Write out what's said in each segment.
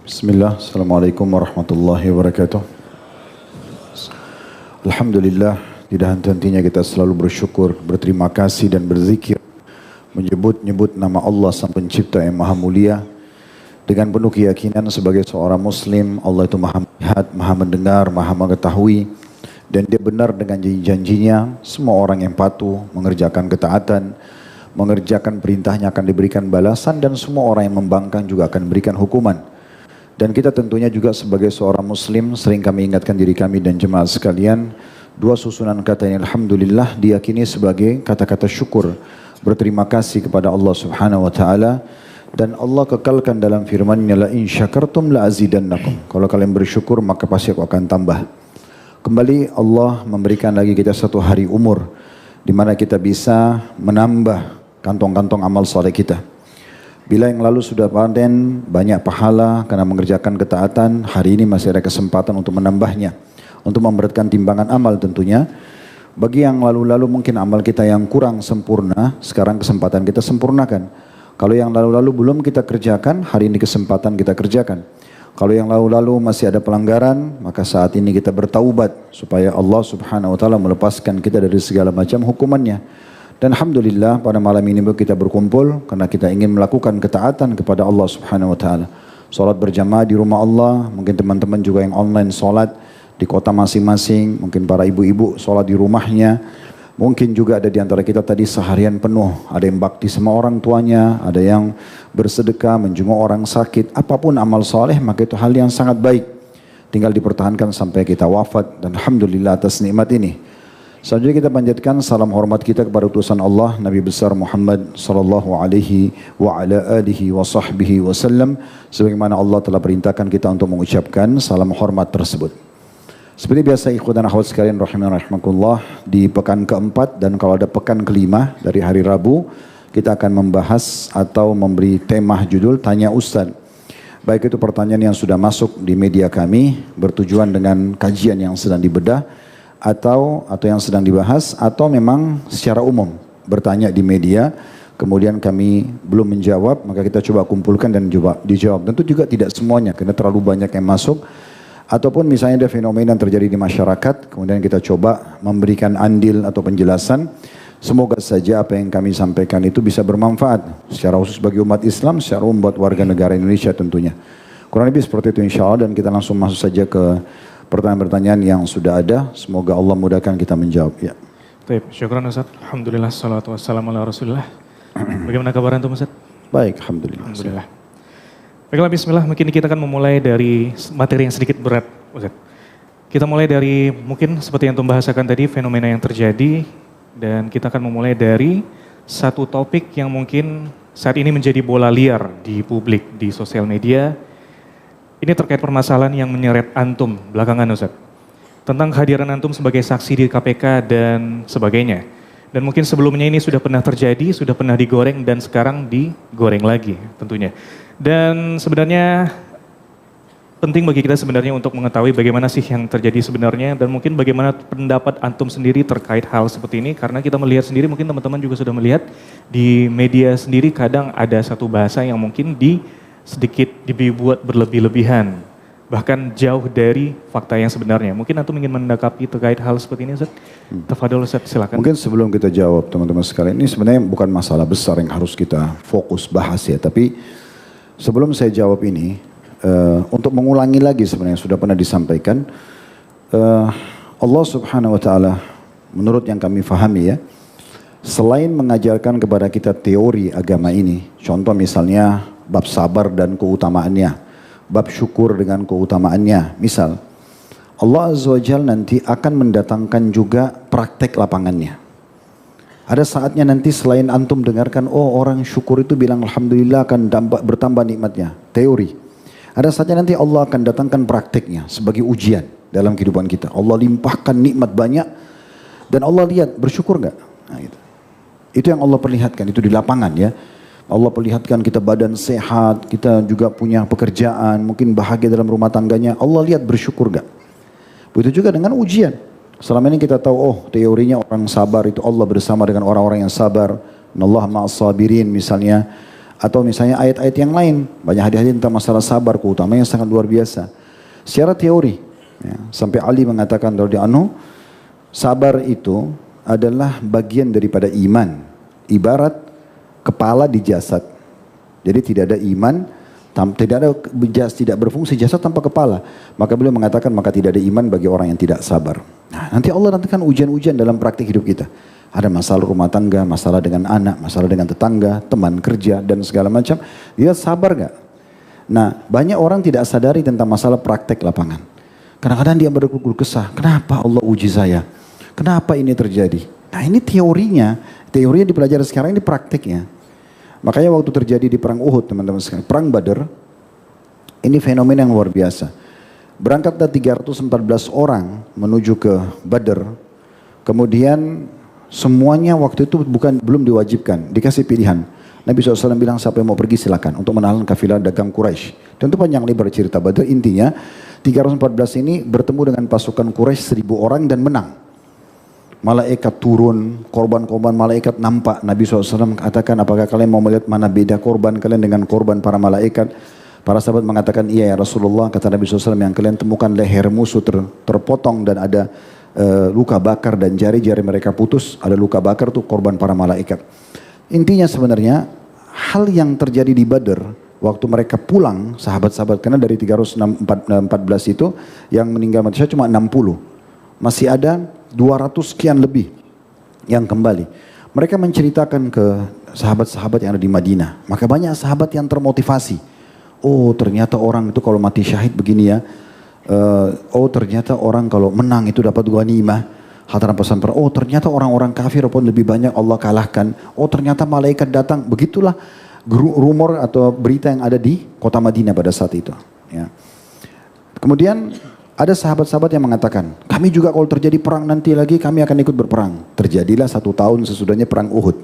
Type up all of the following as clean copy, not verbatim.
Bismillah, Assalamualaikum warahmatullahi wabarakatuh. Alhamdulillah, tidak henti-hentinya kita selalu bersyukur, berterima kasih dan berzikir. Menyebut-nyebut nama Allah Sang Pencipta yang Maha Mulia. Dengan penuh keyakinan sebagai seorang Muslim, Allah itu Maha melihat, Maha mendengar, Maha mengetahui. Dan Dia benar dengan janji-janjinya, semua orang yang patuh, mengerjakan ketaatan, mengerjakan perintahnya akan diberikan balasan, dan semua orang yang membangkang juga akan diberikan hukuman. Dan kita tentunya juga sebagai seorang Muslim sering kami ingatkan diri kami dan jemaah sekalian, dua susunan kata ini Alhamdulillah diyakini sebagai kata-kata syukur, berterima kasih kepada Allah Subhanahu Wa Taala. Dan Allah kekalkan dalam firman-Nya, la in syakartum la azidannakum. Kalau kalian bersyukur maka pasti aku akan tambah. Kembali Allah memberikan lagi kita satu hari umur di mana kita bisa menambah kantong-kantong amal soleh kita. Bila yang lalu sudah panen banyak pahala karena mengerjakan ketaatan, hari ini masih ada kesempatan untuk menambahnya, untuk memberatkan timbangan amal tentunya. Bagi yang lalu-lalu mungkin amal kita yang kurang sempurna, sekarang kesempatan kita sempurnakan. Kalau yang lalu-lalu belum kita kerjakan, hari ini kesempatan kita kerjakan. Kalau yang lalu-lalu masih ada pelanggaran, maka saat ini kita bertaubat supaya Allah Subhanahu Wa Taala melepaskan kita dari segala macam hukumannya. Dan Alhamdulillah pada malam ini kita berkumpul karena kita ingin melakukan ketaatan kepada Allah Subhanahu Wa Taala. Salat berjamaah di rumah Allah, mungkin teman-teman juga yang online salat di kota masing-masing, mungkin para ibu-ibu salat di rumahnya. Mungkin juga ada di antara kita tadi seharian penuh, ada yang bakti sama orang tuanya, ada yang bersedekah, menjenguk orang sakit. Apapun amal soleh maka itu hal yang sangat baik. Tinggal dipertahankan sampai kita wafat, dan Alhamdulillah atas nikmat ini. Selanjutnya kita panjatkan salam hormat kita kepada utusan Allah Nabi besar Muhammad sallallahu alaihi wa ala alihi wa sahbihi wasallam, sebagaimana Allah telah perintahkan kita untuk mengucapkan salam hormat tersebut. Seperti biasa ikhwan dan akhwat sekalian rahimani rahimakumullah, di pekan keempat dan kalau ada pekan kelima dari hari Rabu, kita akan membahas atau memberi tema judul Tanya Ustaz. Baik itu pertanyaan yang sudah masuk di media kami bertujuan dengan kajian yang sedang dibedah, atau yang sedang dibahas, atau memang secara umum bertanya di media kemudian kami belum menjawab, maka kita coba kumpulkan dan coba dijawab. Tentu juga tidak semuanya karena terlalu banyak yang masuk, ataupun misalnya ada fenomena yang terjadi di masyarakat kemudian kita coba memberikan andil atau penjelasan. Semoga saja apa yang kami sampaikan itu bisa bermanfaat secara khusus bagi umat Islam, secara umum buat warga negara Indonesia tentunya. Kurang lebih seperti itu insya Allah, dan kita langsung masuk saja ke pertanyaan-pertanyaan yang sudah ada. Semoga Allah mudahkan kita menjawab. Ya. Baik, syukuran Ustaz. Alhamdulillah, salatu wassalamu ala rasulillah. Bagaimana kabar antum Ustaz? Baik, Alhamdulillah. Alhamdulillah. Baiklah, bismillah. Mungkin kita akan memulai dari materi yang sedikit berat Ustaz. Kita mulai dari mungkin seperti yang antum bahasakan tadi, fenomena yang terjadi. Dan kita akan memulai dari satu topik yang mungkin saat ini menjadi bola liar di publik, di sosial media. Ini terkait permasalahan yang menyeret antum belakangan Ustaz. Tentang kehadiran antum sebagai saksi di KPK dan sebagainya. Dan mungkin sebelumnya ini sudah pernah terjadi, sudah pernah digoreng dan sekarang digoreng lagi tentunya. Dan sebenarnya penting bagi kita sebenarnya untuk mengetahui bagaimana sih yang terjadi sebenarnya. Dan mungkin bagaimana pendapat antum sendiri terkait hal seperti ini. Karena kita melihat sendiri, mungkin teman-teman juga sudah melihat di media sendiri kadang ada satu bahasa yang mungkin sedikit dibuat berlebih-lebihan, bahkan jauh dari fakta yang sebenarnya. Mungkin antum ingin mendakapi terkait hal seperti ini Ustaz? Tafadhol Ustaz, silakan. Mungkin sebelum kita jawab teman-teman sekalian, ini sebenarnya bukan masalah besar yang harus kita fokus bahas ya. Tapi sebelum saya jawab ini, untuk mengulangi lagi sebenarnya sudah pernah disampaikan, Allah Subhanahu Wa Taala menurut yang kami fahami ya, selain mengajarkan kepada kita teori agama ini, contoh misalnya bab sabar dan keutamaannya, bab syukur dengan keutamaannya. Misal, Allah Azza wa Jalla nanti akan mendatangkan juga praktek lapangannya. Ada saatnya nanti selain antum dengarkan, oh orang syukur itu bilang Alhamdulillah akan bertambah nikmatnya, teori. Ada saatnya nanti Allah akan datangkan prakteknya sebagai ujian dalam kehidupan kita. Allah limpahkan nikmat banyak dan Allah lihat bersyukur nggak? Nah, gitu. Itu yang Allah perlihatkan, itu di lapangan ya. Allah perlihatkan kita badan sehat, kita juga punya pekerjaan, mungkin bahagia dalam rumah tangganya. Allah lihat bersyukur gak? Begitu juga dengan ujian. Selama ini kita tahu, oh teorinya orang sabar itu Allah bersama dengan orang-orang yang sabar. Allah ma'as sabirin misalnya. Atau misalnya ayat-ayat yang lain, banyak hadis-hadis tentang masalah sabar, keutamanya sangat luar biasa. Secara teori, ya, sampai Ali mengatakan radhiyallahu anhu, sabar itu adalah bagian daripada iman, ibarat kepala di jasad. Jadi tidak ada iman, tidak berfungsi jasad tanpa kepala. Maka beliau mengatakan maka tidak ada iman bagi orang yang tidak sabar. Nah, nanti Allah nantikan ujian-ujian dalam praktik hidup kita. Ada masalah rumah tangga, masalah dengan anak, masalah dengan tetangga, teman kerja dan segala macam. Dia sabar gak? Nah, banyak orang tidak sadari tentang masalah praktek lapangan. Kadang-kadang dia berkeluh kesah, kenapa Allah uji saya? Kenapa ini terjadi? Nah, ini teorinya dipelajari sekarang, ini prakteknya. Makanya waktu terjadi di perang Uhud, teman-teman sekalian, perang Badar, ini fenomena yang luar biasa. Berangkatlah 314 orang menuju ke Badar. Kemudian semuanya waktu itu belum diwajibkan, dikasih pilihan. Nabi SAW bilang siapa yang mau pergi silakan untuk menahan kafilah dagang Quraisy. Tentu panjang lebar cerita Badar, intinya 314 ini bertemu dengan pasukan Quraisy 1000 orang dan menang. Malaikat turun, korban-korban malaikat nampak. Nabi SAW katakan, apakah kalian mau melihat mana beda korban kalian dengan korban para malaikat? Para sahabat mengatakan, iya ya Rasulullah. Kata Nabi SAW, yang kalian temukan leher musuh terpotong dan ada luka bakar dan jari-jari mereka putus. Ada luka bakar tuh korban para malaikat. Intinya sebenarnya, hal yang terjadi di Badar, waktu mereka pulang, sahabat-sahabat, karena dari 314 itu, yang meninggal mati syahid cuma 60. Masih ada 200 sekian lebih yang kembali. Mereka menceritakan ke sahabat-sahabat yang ada di Madinah. Maka banyak sahabat yang termotivasi. Oh ternyata orang itu kalau mati syahid begini ya. Oh ternyata orang kalau menang itu dapat ghanimah. Hataran pesan perang. Oh ternyata orang-orang kafir pun lebih banyak Allah kalahkan. Oh ternyata malaikat datang. Begitulah rumor atau berita yang ada di kota Madinah pada saat itu. Ya. Kemudian ada sahabat-sahabat yang mengatakan, kami juga kalau terjadi perang nanti lagi kami akan ikut berperang. Terjadilah 1 tahun sesudahnya perang Uhud.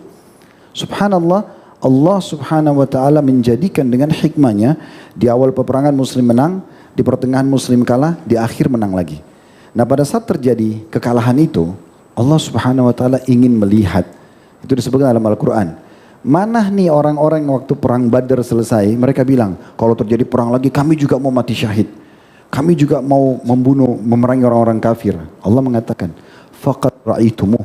Subhanallah, Allah subhanahu wa ta'ala menjadikan dengan hikmahnya, di awal peperangan muslim menang, di pertengahan muslim kalah, di akhir menang lagi. Nah pada saat terjadi kekalahan itu, Allah subhanahu wa ta'ala ingin melihat, itu disebutkan dalam Al-Quran. Mana nih orang-orang waktu perang Badar selesai, mereka bilang, kalau terjadi perang lagi kami juga mau mati syahid. Kami juga mau memerangi orang-orang kafir. Allah mengatakan, faqad ra'aitumuh.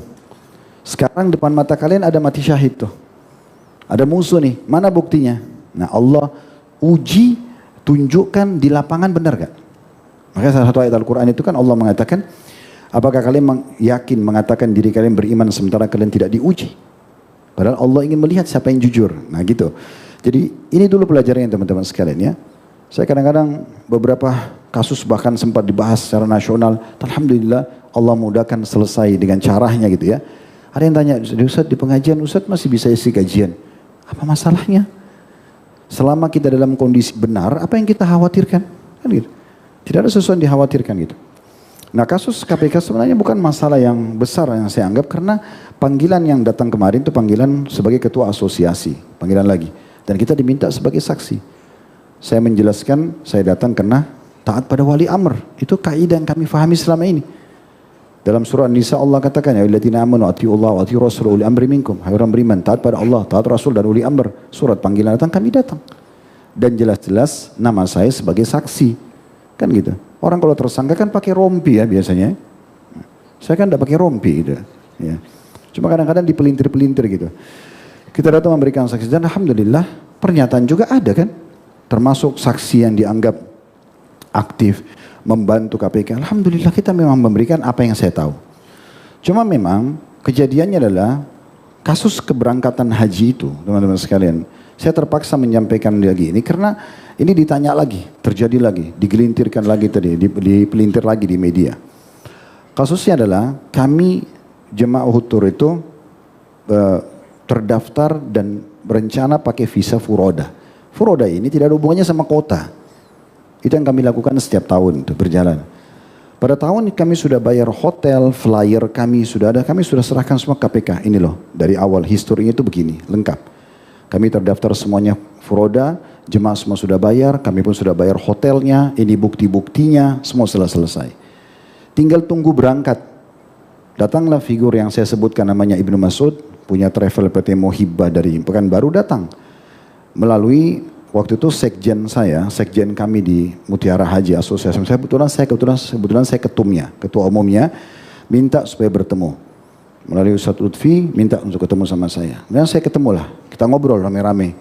Sekarang depan mata kalian ada mati syahid tuh. Ada musuh nih, mana buktinya? Nah Allah uji, tunjukkan di lapangan, benar gak? Makanya salah satu ayat Al-Quran itu kan Allah mengatakan, apakah kalian yakin mengatakan diri kalian beriman sementara kalian tidak diuji? Padahal Allah ingin melihat siapa yang jujur. Nah gitu. Jadi ini dulu pelajarannya teman-teman sekalian ya. Saya kadang-kadang beberapa kasus bahkan sempat dibahas secara nasional. Alhamdulillah Allah mudahkan selesai dengan caranya gitu ya. Ada yang tanya, Ustaz di pengajian Ustaz masih bisa isi kajian. Apa masalahnya? Selama kita dalam kondisi benar, apa yang kita khawatirkan? Kan gitu. Tidak ada sesuatu yang dikhawatirkan gitu. Nah kasus KPK sebenarnya bukan masalah yang besar yang saya anggap. Karena panggilan yang datang kemarin itu panggilan sebagai ketua asosiasi. Panggilan lagi. Dan kita diminta sebagai saksi. Saya menjelaskan, saya datang karena taat pada wali amr. Itu kaidah yang kami fahami selama ini. Dalam surah An-Nisa Allah katakan, ya alladzina amanu atiiullah wa atiiur rasul uli amri minkum. Hai orang beriman, taat pada Allah, taat Rasul dan uli amr. Surat panggilan datang, kami datang. Dan jelas-jelas nama saya sebagai saksi. Kan gitu. Orang kalau tersangka kan pakai rompi ya biasanya. Saya kan tidak pakai rompi gitu. Ya. Cuma kadang-kadang dipelintir-pelintir gitu. Kita datang memberikan saksi dan alhamdulillah pernyataan juga ada kan. Termasuk saksi yang dianggap aktif membantu KPK. Alhamdulillah kita memang memberikan apa yang saya tahu. Cuma memang kejadiannya adalah kasus keberangkatan haji itu, teman-teman sekalian. Saya terpaksa menyampaikan lagi ini karena ini ditanya lagi, terjadi lagi, digelintirkan lagi tadi, dipelintir lagi di media. Kasusnya adalah kami jemaah Uhud Tour itu terdaftar dan berencana pakai visa furoda. Furoda ini tidak ada hubungannya sama kota. Itu yang kami lakukan setiap tahun itu berjalan. Pada tahun kami sudah bayar hotel, flyer kami sudah ada, kami sudah serahkan semua KPK. Ini loh, dari awal historinya itu begini, lengkap. Kami terdaftar semuanya furoda, jemaah semua sudah bayar, kami pun sudah bayar hotelnya, ini bukti-buktinya, semua sudah selesai. Tinggal tunggu berangkat. Datanglah figur yang saya sebutkan namanya Ibnu Mas'ud, punya travel PT Mohibah dari Pekanbaru datang. melalui waktu itu sekjen kami di Mutiara Haji Asosiasi. Kebetulan saya ketumnya, ketua umumnya, minta supaya bertemu. Melalui Ustadz Lutfi minta untuk ketemu sama saya. Dan saya ketemu lah, kita ngobrol rame-rame.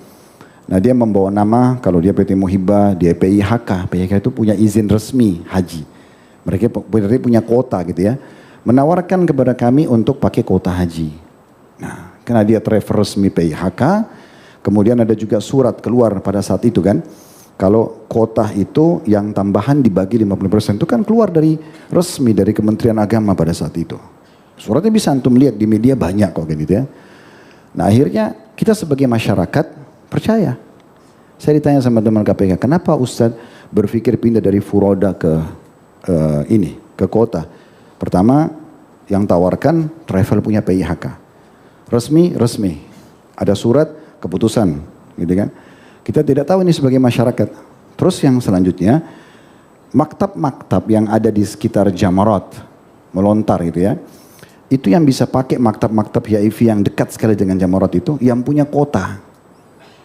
Nah dia membawa nama, kalau dia PT Muhibah, dia PIHK. PIHK itu punya izin resmi haji. Mereka punya kuota gitu ya. Menawarkan kepada kami untuk pakai kuota haji. Nah karena dia travel resmi PIHK, kemudian ada juga surat keluar pada saat itu kan. Kalau kuota itu yang tambahan dibagi 50% itu kan keluar dari resmi dari Kementerian Agama pada saat itu. Suratnya bisa antum lihat di media banyak kok gitu ya. Nah akhirnya kita sebagai masyarakat percaya. Saya ditanya sama teman KPK, kenapa Ustadz berpikir pindah dari Furoda ke ke kota? Pertama yang tawarkan travel punya PIHK. Resmi. Ada surat keputusan gitu kan. Kita tidak tahu ini sebagai masyarakat. Terus yang selanjutnya, maktab-maktab yang ada di sekitar Jamarat, melontar gitu ya. Itu yang bisa pakai maktab-maktab HIV yang dekat sekali dengan Jamarat itu, yang punya kota.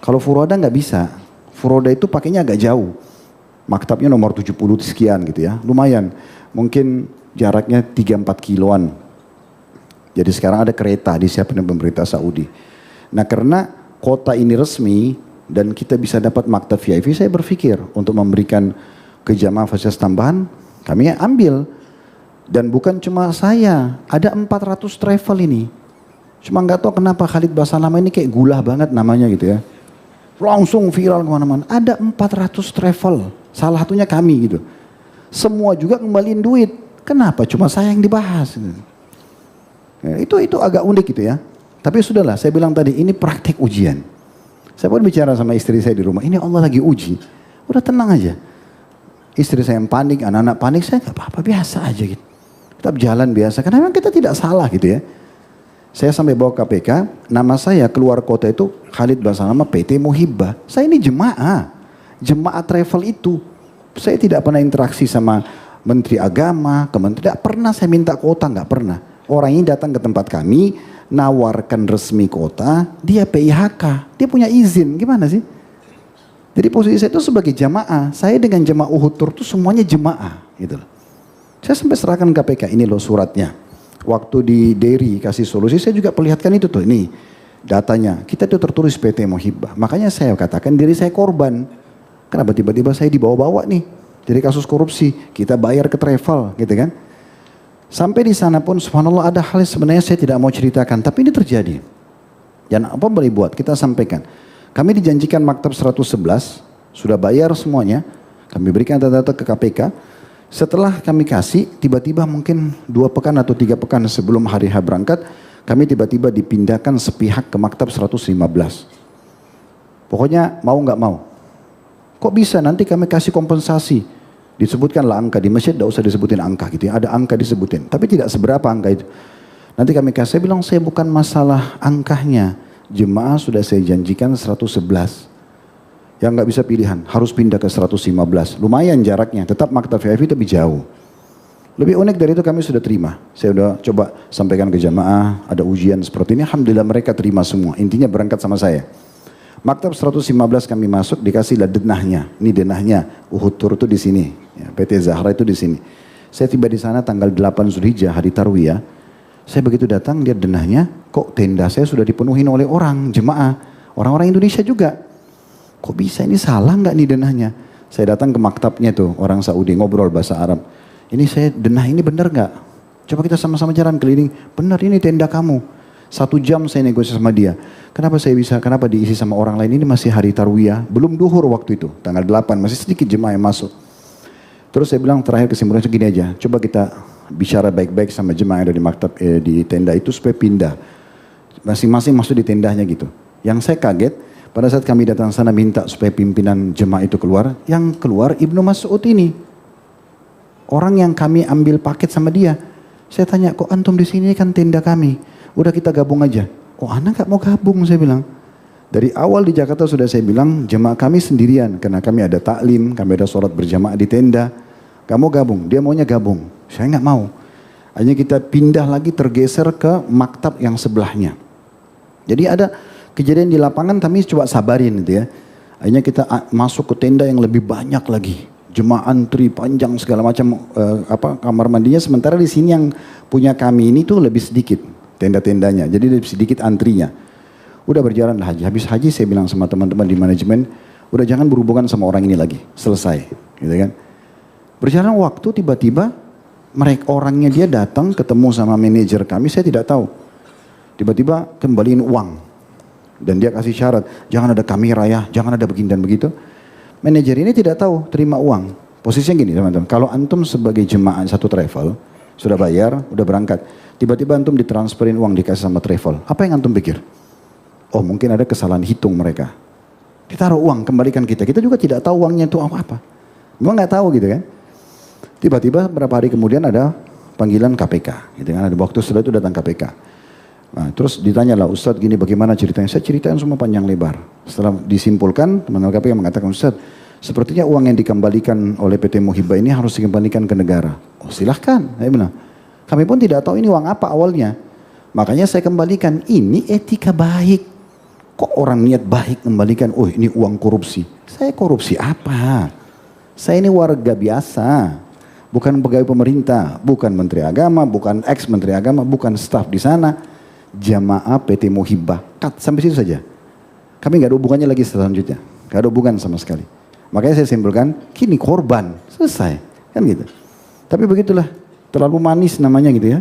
Kalau Furoda nggak bisa. Furoda itu pakainya agak jauh. Maktabnya nomor 70 sekian gitu ya. Lumayan. Mungkin jaraknya 3-4 kiloan. Jadi sekarang ada kereta disiapkan pemerintah Saudi. Nah karena kota ini resmi dan kita bisa dapat maktab VIP, saya berpikir untuk memberikan ke jamaah fasilitas tambahan, kami ambil. Dan bukan cuma saya, ada 400 travel ini. Cuma nggak tahu kenapa Khalid Basalamah ini kayak gula banget namanya gitu ya. Langsung viral kemana-mana. Ada 400 travel, salah satunya kami gitu. Semua juga kembaliin duit. Kenapa cuma saya yang dibahas? Ya, itu agak unik gitu ya. Tapi sudahlah, saya bilang tadi ini praktik ujian. Saya pun bicara sama istri saya di rumah, ini Allah lagi uji. Udah tenang aja. Istri saya yang panik, anak-anak panik, saya nggak apa-apa, biasa aja gitu. Tetap jalan biasa, karena memang kita tidak salah gitu ya. Saya sampai bawa KPK, nama saya keluar kota itu Khalid Basalamah PT Muhibah. Saya ini jemaah travel itu. Saya tidak pernah interaksi sama Menteri Agama, Kementerian, tidak pernah saya minta kota, nggak pernah. Orang ini datang ke tempat kami, nawarkan resmi kota, dia PIHK, dia punya izin, gimana sih? Jadi posisi saya itu sebagai jamaah, saya dengan jamaah Uhud Tour itu semuanya jemaah gitu loh. Saya sampai serahkan KPK, ini loh suratnya. Waktu di Derry kasih solusi, saya juga perlihatkan itu tuh, ini datanya. Kita itu tertulis PT Muhibah. Makanya saya katakan diri saya korban. Kenapa tiba-tiba saya dibawa-bawa nih dari kasus korupsi? Kita bayar ke travel gitu kan. Sampai di sana pun subhanallah ada hal yang sebenarnya saya tidak mau ceritakan. Tapi ini terjadi. Dan apa boleh buat? Kita sampaikan. Kami dijanjikan maktab 111, sudah bayar semuanya. Kami berikan data-data ke KPK. Setelah kami kasih, tiba-tiba mungkin 2 pekan atau 3 pekan sebelum hari H berangkat, kami tiba-tiba dipindahkan sepihak ke maktab 115. Pokoknya mau nggak mau. Kok bisa? Nanti kami kasih kompensasi. Disebutkanlah angka di masjid, tidak usah disebutin angka gitu ya. Ada angka disebutin, tapi tidak seberapa angka itu. Nanti kami kasih, saya bilang saya bukan masalah angkanya. Jemaah sudah saya janjikan 111. Yang nggak bisa pilihan, harus pindah ke 115. Lumayan jaraknya, tetap maktab VIP tapi jauh. Lebih unik dari itu kami sudah terima. Saya sudah coba sampaikan ke jamaah, ada ujian seperti ini. Alhamdulillah mereka terima semua. Intinya berangkat sama saya. Maktab 115 kami masuk, dikasihlah denahnya. Ini denahnya, Uhud Tour itu di sini. Ya, PT Zahra itu di sini. Saya tiba di sana tanggal 8 Zulhijjah, hari Tarwiyah. Saya begitu datang, lihat denahnya, kok tenda saya sudah dipenuhi oleh orang, jemaah. Orang-orang Indonesia juga. Kok bisa ini salah nggak nih denahnya? Saya datang ke maktabnya tuh, orang Saudi ngobrol bahasa Arab. Ini saya denah ini benar nggak? Coba kita sama-sama jalan keliling. Benar ini tenda kamu. 1 jam saya negosiasi sama dia. Kenapa saya bisa? Kenapa diisi sama orang lain? Ini masih hari Tarwiyah, belum duhur waktu itu, tanggal 8, masih sedikit jemaah yang masuk. Terus saya bilang terakhir kesimpulannya segini aja. Coba kita bicara baik-baik sama jemaah yang ada di maktab di tenda itu supaya pindah. Masing-masing masuk di tendanya gitu. Yang saya kaget, pada saat kami datang sana minta supaya pimpinan jemaah itu keluar, yang keluar Ibnu Mas'ud ini. Orang yang kami ambil paket sama dia. Saya tanya, kok antum di sini kan tenda kami. Udah kita gabung aja. Oh anak gak mau gabung, saya bilang. Dari awal di Jakarta sudah saya bilang, jemaah kami sendirian. Karena kami ada taklim, kami ada sholat berjamaah di tenda. Gak mau gabung, dia maunya gabung. Saya gak mau. Hanya kita pindah lagi tergeser ke maktab yang sebelahnya. Jadi ada kejadian di lapangan kami coba sabarin gitu ya. Akhirnya kita masuk ke tenda yang lebih banyak lagi. Jemaah antri panjang segala macam kamar mandinya. Sementara di sini yang punya kami ini tuh lebih sedikit tenda-tendanya. Jadi lebih sedikit antrinya. Udah berjalan haji. Habis haji saya bilang sama teman-teman di manajemen, udah jangan berhubungan sama orang ini lagi. Selesai. Gitu kan. Berjalan waktu tiba-tiba orangnya dia datang ketemu sama manajer kami. Saya tidak tahu. Tiba-tiba kembaliin uang. Dan dia kasih syarat, jangan ada kamera ya, jangan ada begini dan begitu. Manajer ini tidak tahu terima uang. Posisinya gini teman-teman, kalau antum sebagai jemaah satu travel, sudah bayar, udah berangkat. Tiba-tiba antum ditransferin uang dikasih sama travel. Apa yang antum pikir? Oh mungkin ada kesalahan hitung mereka. Ditaruh uang, kembalikan kita. Kita juga tidak tahu uangnya itu apa. Memang nggak tahu gitu kan. Tiba-tiba beberapa hari kemudian ada panggilan KPK. Gitu kan. Ada waktu setelah itu datang KPK. Nah, terus ditanyalah, Ustadz gini bagaimana ceritanya? Saya ceritain semua panjang lebar. Setelah disimpulkan, teman-teman KPK mengatakan, Ustadz, sepertinya uang yang dikembalikan oleh PT Muhibah ini harus dikembalikan ke negara. Oh silahkan, saya bilang. Kami pun tidak tahu ini uang apa awalnya. Makanya saya kembalikan, ini etika baik. Kok orang niat baik kembalikan, oh ini uang korupsi. Saya korupsi apa? Saya ini warga biasa. Bukan pegawai pemerintah, bukan menteri agama, bukan ex-menteri agama, bukan staf di sana. Jamaah PT Muhibah. Sampai situ saja. Kami nggak ada hubungannya lagi selanjutnya. Nggak ada hubungan sama sekali. Makanya saya simpulkan, kini korban. Selesai. Kan gitu. Tapi begitulah. Terlalu manis namanya gitu ya.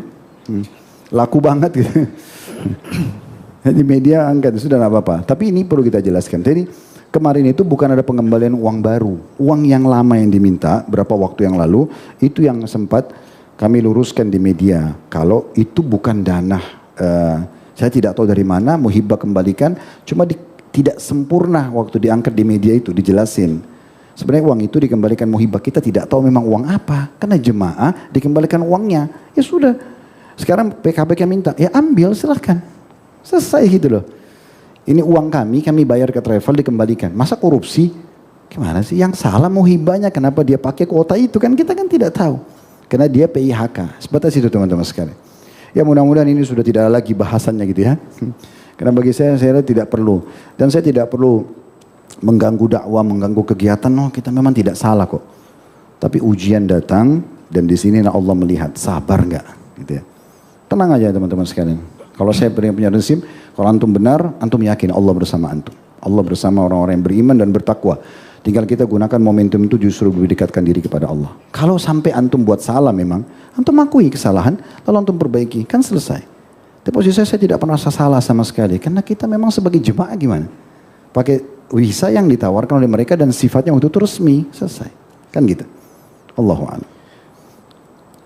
Laku banget gitu. Jadi media angkat, sudah nggak apa-apa. Tapi ini perlu kita jelaskan. Jadi kemarin itu bukan ada pengembalian uang baru. Uang yang lama yang diminta, berapa waktu yang lalu, itu yang sempat kami luruskan di media. Kalau itu bukan dana. Saya tidak tahu dari mana Muhibah kembalikan, cuma tidak sempurna waktu diangkat di media itu dijelasin. Sebenarnya uang itu dikembalikan Muhibah, kita tidak tahu memang uang apa, karena jemaah dikembalikan uangnya. Ya sudah, sekarang PKPK minta, ya ambil silahkan, selesai gitu loh. Ini uang kami bayar ke travel dikembalikan. Masa korupsi? Gimana sih? Yang salah Muhibahnya, kenapa dia pakai kuota itu kan kita kan tidak tahu, karena dia PIHK. Sebatas itu teman-teman sekalian. Ya mudah-mudahan ini sudah tidak ada lagi bahasannya gitu ya. Karena bagi saya tidak perlu. Dan saya tidak perlu mengganggu dakwah, mengganggu kegiatan. Oh kita memang tidak salah kok. Tapi ujian datang dan di sini Allah melihat sabar nggak, gitu ya. Tenang aja teman-teman sekalian. Kalau saya punya prinsip, kalau antum benar, antum yakin Allah bersama antum. Allah bersama orang-orang yang beriman dan bertakwa. Tinggal kita gunakan momentum itu justru mendekatkan diri kepada Allah. Kalau sampai antum buat salah memang, antum akui kesalahan, lalu antum perbaiki, kan selesai. Tapi posisi saya tidak pernah rasa salah sama sekali, karena kita memang sebagai jemaah gimana? Pakai visa yang ditawarkan oleh mereka dan sifatnya waktu itu resmi, selesai. Kan gitu. Allahu a'lam.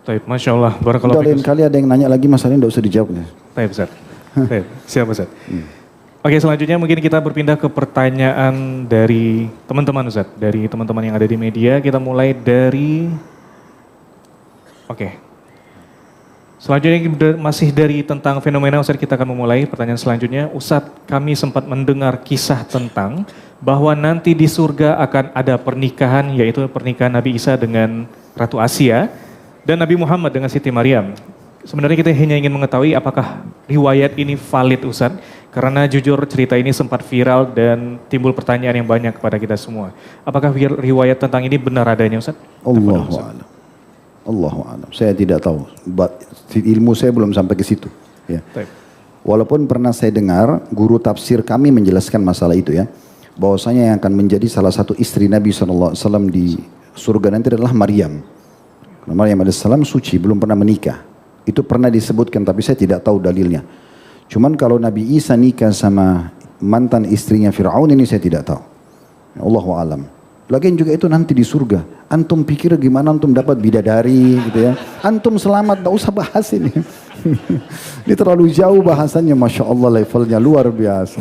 Baik, Masya Allah. Barakallahu lain kali ada yang nanya lagi masalahnya tidak usah dijawab. Baik, Ustaz. Baik, siap Ustaz. Oke, selanjutnya mungkin kita berpindah ke pertanyaan dari teman-teman Ustaz. Dari teman-teman yang ada di media, kita mulai dari... Oke. Selanjutnya masih dari tentang fenomena Ustaz, kita akan memulai pertanyaan selanjutnya. Ustaz, kami sempat mendengar kisah tentang bahwa nanti di surga akan ada pernikahan, yaitu pernikahan Nabi Isa dengan Ratu Asia dan Nabi Muhammad dengan Siti Maryam. Sebenarnya kita hanya ingin mengetahui apakah riwayat ini valid Ustaz, karena jujur cerita ini sempat viral dan timbul pertanyaan yang banyak kepada kita semua. Apakah riwayat tentang ini benar adanya Ustaz? Allahu a'lam. Allahu a'lam. Saya tidak tahu. Ilmu saya belum sampai ke situ. Ya. Walaupun pernah saya dengar guru tafsir kami menjelaskan masalah itu ya, bahwasanya yang akan menjadi salah satu istri Nabi SAW di surga nanti adalah Maryam. Maryam AS suci, belum pernah menikah. Itu pernah disebutkan tapi saya tidak tahu dalilnya. Cuman kalau Nabi Isa nikah sama mantan istrinya Fir'aun ini saya tidak tahu. Allahu a'lam. Lagian juga itu nanti di surga. Antum pikir gimana antum dapat bidadari gitu ya. Antum selamat, tak usah bahas ini. Ini terlalu jauh bahasannya, Masya Allah levelnya luar biasa.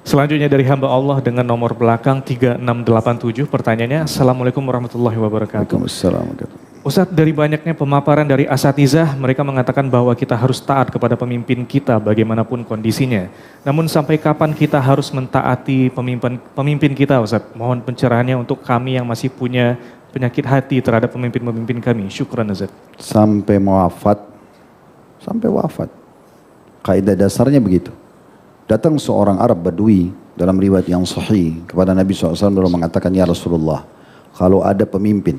Selanjutnya dari hamba Allah dengan nomor belakang 3687, pertanyaannya, Assalamualaikum warahmatullahi wabarakatuh. Waalaikumsalam. Ustaz, dari banyaknya pemaparan dari asatizah, mereka mengatakan bahwa kita harus taat kepada pemimpin kita bagaimanapun kondisinya. Namun sampai kapan kita harus mentaati pemimpin kita Ustaz? Mohon pencerahannya untuk kami yang masih punya penyakit hati terhadap pemimpin-pemimpin kami. Syukran Ustaz. Sampai wafat. Sampai wafat. Kaidah dasarnya begitu. Datang seorang Arab Badui dalam riwayat yang sahih kepada Nabi SAW beliau mengatakan, ya Rasulullah, kalau ada pemimpin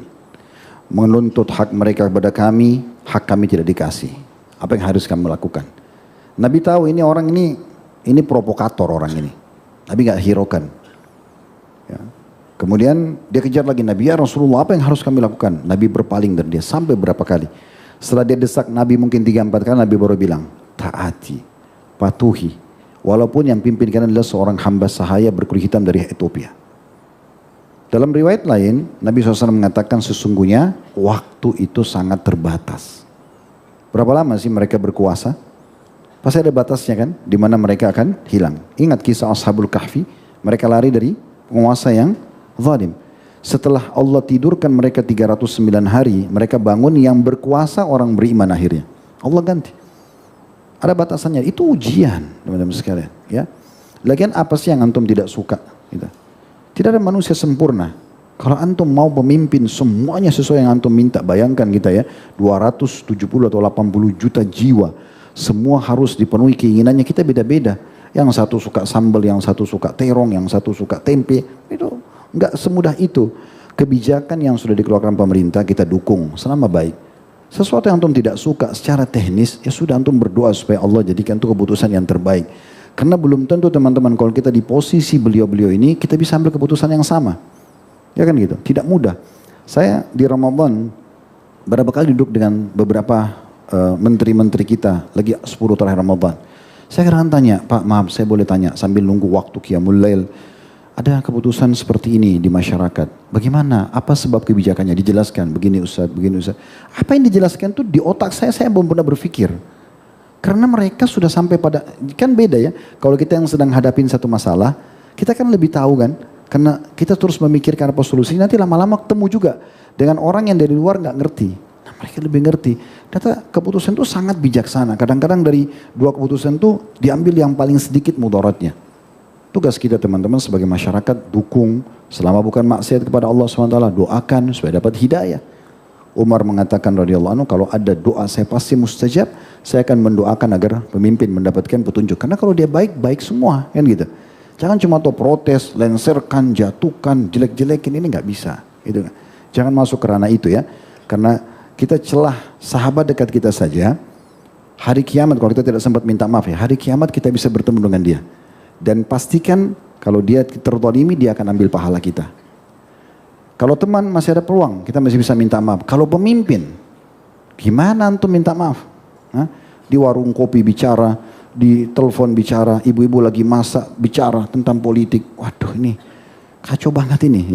menuntut hak mereka kepada kami, hak kami tidak dikasih, apa yang harus kami lakukan? Nabi tahu ini orang ini provokator orang ini. Nabi nggak hiraukan. Ya. Kemudian dia kejar lagi Nabi, ya Rasulullah, apa yang harus kami lakukan? Nabi berpaling dari dia sampai berapa kali. Setelah dia desak Nabi mungkin 3-4 kali, Nabi baru bilang, taati, patuhi. Walaupun yang pimpin kalian adalah seorang hamba sahaya berkulit hitam dari Ethiopia. Dalam riwayat lain, Nabi SAW mengatakan sesungguhnya waktu itu sangat terbatas. Berapa lama sih mereka berkuasa? Pasti ada batasnya kan, di mana mereka akan hilang. Ingat kisah Ashabul Kahfi, mereka lari dari penguasa yang zalim. Setelah Allah tidurkan mereka 309 hari, mereka bangun yang berkuasa orang beriman akhirnya. Allah ganti. Ada batasannya, itu ujian teman-teman sekalian. Ya. Lagian apa sih yang antum tidak suka? Gitu. Tidak ada manusia sempurna. Kalau antum mau pemimpin semuanya sesuai yang antum minta, bayangkan kita ya, 270 atau 80 juta jiwa. Semua harus dipenuhi keinginannya, kita beda-beda. Yang satu suka sambal, yang satu suka terong, yang satu suka tempe. Itu enggak semudah itu. Kebijakan yang sudah dikeluarkan pemerintah kita dukung selama baik. Sesuatu yang antum tidak suka secara teknis, ya sudah antum berdoa supaya Allah jadikan itu keputusan yang terbaik. Karena belum tentu teman-teman kalau kita di posisi beliau-beliau ini, kita bisa ambil keputusan yang sama. Ya kan gitu, tidak mudah. Saya di Ramadan, berapa kali duduk dengan beberapa menteri-menteri kita, lagi 10 terakhir Ramadan. Saya kadang tanya, Pak maaf saya boleh tanya sambil nunggu waktu Qiyamul Lail. Ada keputusan seperti ini di masyarakat. Bagaimana? Apa sebab kebijakannya? Dijelaskan. Begini Ustaz, begini Ustaz. Apa yang dijelaskan itu di otak saya belum pernah berpikir. Karena mereka sudah sampai pada, kan beda ya. Kalau kita yang sedang hadapin satu masalah, kita kan lebih tahu kan. Karena kita terus memikirkan apa solusi, nanti lama-lama ketemu juga. Dengan orang yang dari luar nggak ngerti. Nah mereka lebih ngerti. Data keputusan itu sangat bijaksana. Kadang-kadang dari 2 keputusan itu diambil yang paling sedikit mudaratnya. Tugas kita teman-teman sebagai masyarakat dukung selama bukan maksiat kepada Allah SWT, doakan supaya dapat hidayah. Umar mengatakan radhiyallahu anhu, kalau ada doa saya pasti mustajab, saya akan mendoakan agar pemimpin mendapatkan petunjuk. Karena kalau dia baik, baik semua kan gitu. Jangan cuma tuh protes, lenserkan, jatuhkan, jelek-jelekin, ini nggak bisa. Gitu. Jangan masuk ke ranah itu ya. Karena kita celah sahabat dekat kita saja, hari kiamat kalau kita tidak sempat minta maaf ya, hari kiamat kita bisa bertemu dengan dia. Dan pastikan kalau dia terzalimi dia akan ambil pahala kita. Kalau teman masih ada peluang kita masih bisa minta maaf. Kalau pemimpin gimana antum minta maaf? Hah? Di warung kopi bicara, di telepon bicara, ibu-ibu lagi masak bicara tentang politik. Waduh ini kacau banget ini.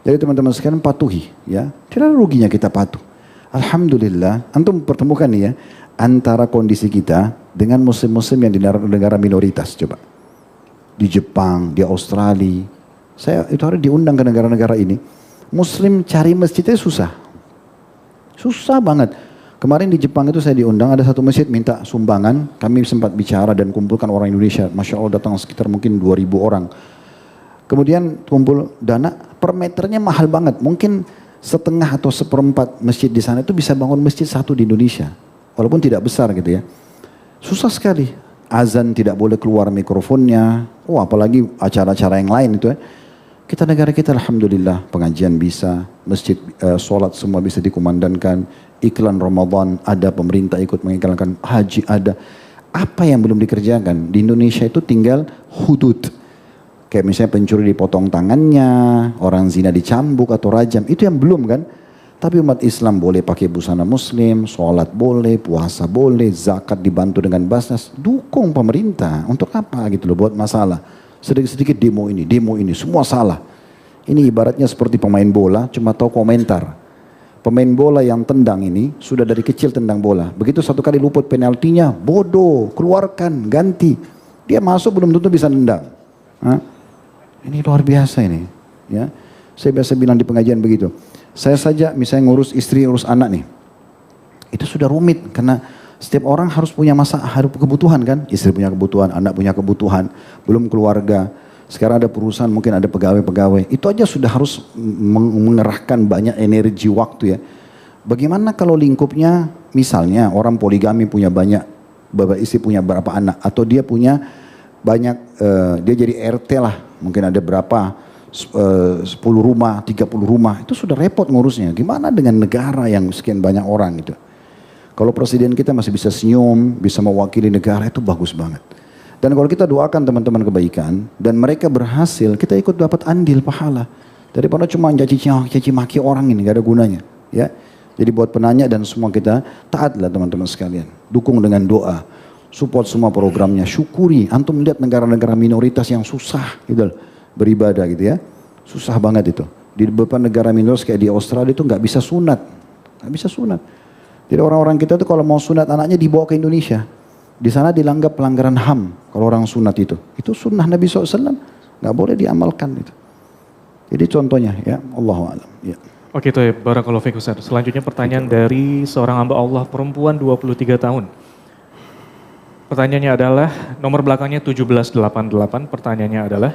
Jadi teman-teman sekalian patuhi ya. Tidak ada ruginya kita patuh. Alhamdulillah antum pertemukan nih ya antara kondisi kita dengan muslim-muslim yang di negara minoritas coba. Di Jepang, di Australia. Saya itu hari diundang ke negara-negara ini. Muslim cari masjidnya susah. Susah banget. Kemarin di Jepang itu saya diundang, ada satu masjid minta sumbangan. Kami sempat bicara dan kumpulkan orang Indonesia. Masya Allah datang sekitar mungkin 2.000 orang. Kemudian kumpul dana, per meternya mahal banget. Mungkin setengah atau seperempat masjid di sana itu bisa bangun masjid satu di Indonesia. Walaupun tidak besar gitu ya. Susah sekali. Azan tidak boleh keluar mikrofonnya. Oh apalagi acara-acara yang lain itu ya. Kita negara kita alhamdulillah pengajian bisa. Masjid sholat semua bisa dikumandangkan. Iklan Ramadan ada, pemerintah ikut mengiklankan, haji ada. Apa yang belum dikerjakan? Di Indonesia itu tinggal hudud. Kayak misalnya pencuri dipotong tangannya, orang zina dicambuk atau rajam. Itu yang belum kan? Tapi umat Islam boleh pakai busana muslim, sholat boleh, puasa boleh, zakat dibantu dengan basnas. Dukung pemerintah. Untuk apa gitu loh, buat masalah. Sedikit-sedikit demo ini, semua salah. Ini ibaratnya seperti pemain bola, cuma tahu komentar. Pemain bola yang tendang ini, sudah dari kecil tendang bola. Begitu satu kali luput penaltinya, bodoh, keluarkan, ganti. Dia masuk belum tentu bisa nendang. Hah? Ini luar biasa ini. Ya, saya biasa bilang di pengajian begitu. Saya saja misalnya ngurus istri, ngurus anak nih. Itu sudah rumit karena setiap orang harus punya harus kebutuhan kan. Istri punya kebutuhan, anak punya kebutuhan, belum keluarga. Sekarang ada perusahaan, mungkin ada pegawai-pegawai. Itu aja sudah harus mengerahkan banyak energi waktu ya. Bagaimana kalau lingkupnya misalnya orang poligami punya banyak, bapak istri punya berapa anak. Atau dia punya banyak dia jadi RT lah, mungkin ada berapa, 10 rumah, 30 rumah, itu sudah repot ngurusnya. Gimana dengan negara yang sekian banyak orang gitu. Kalau presiden kita masih bisa senyum, bisa mewakili negara, itu bagus banget. Dan kalau kita doakan teman-teman kebaikan, dan mereka berhasil, kita ikut dapat andil pahala. Daripada cuma caci maki orang ini, gak ada gunanya. Ya. Jadi buat penanya dan semua kita, taatlah teman-teman sekalian. Dukung dengan doa, support semua programnya, syukuri. Antum lihat negara-negara minoritas yang susah gitu, beribadah gitu ya. Susah banget itu. Di beberapa negara minoritas kayak di Australia itu gak bisa sunat. Gak bisa sunat. Jadi orang-orang kita tuh kalau mau sunat anaknya dibawa ke Indonesia. Di sana dianggap pelanggaran HAM kalau orang sunat itu. Itu sunnah Nabi SAW. Gak boleh diamalkan itu. Jadi contohnya ya, Allahu a'lam. Ya. Oke itu ya, barakallahu fiik Ustaz. Selanjutnya pertanyaan dari seorang hamba Allah perempuan 23 tahun. Pertanyaannya adalah, nomor belakangnya 1788, pertanyaannya adalah,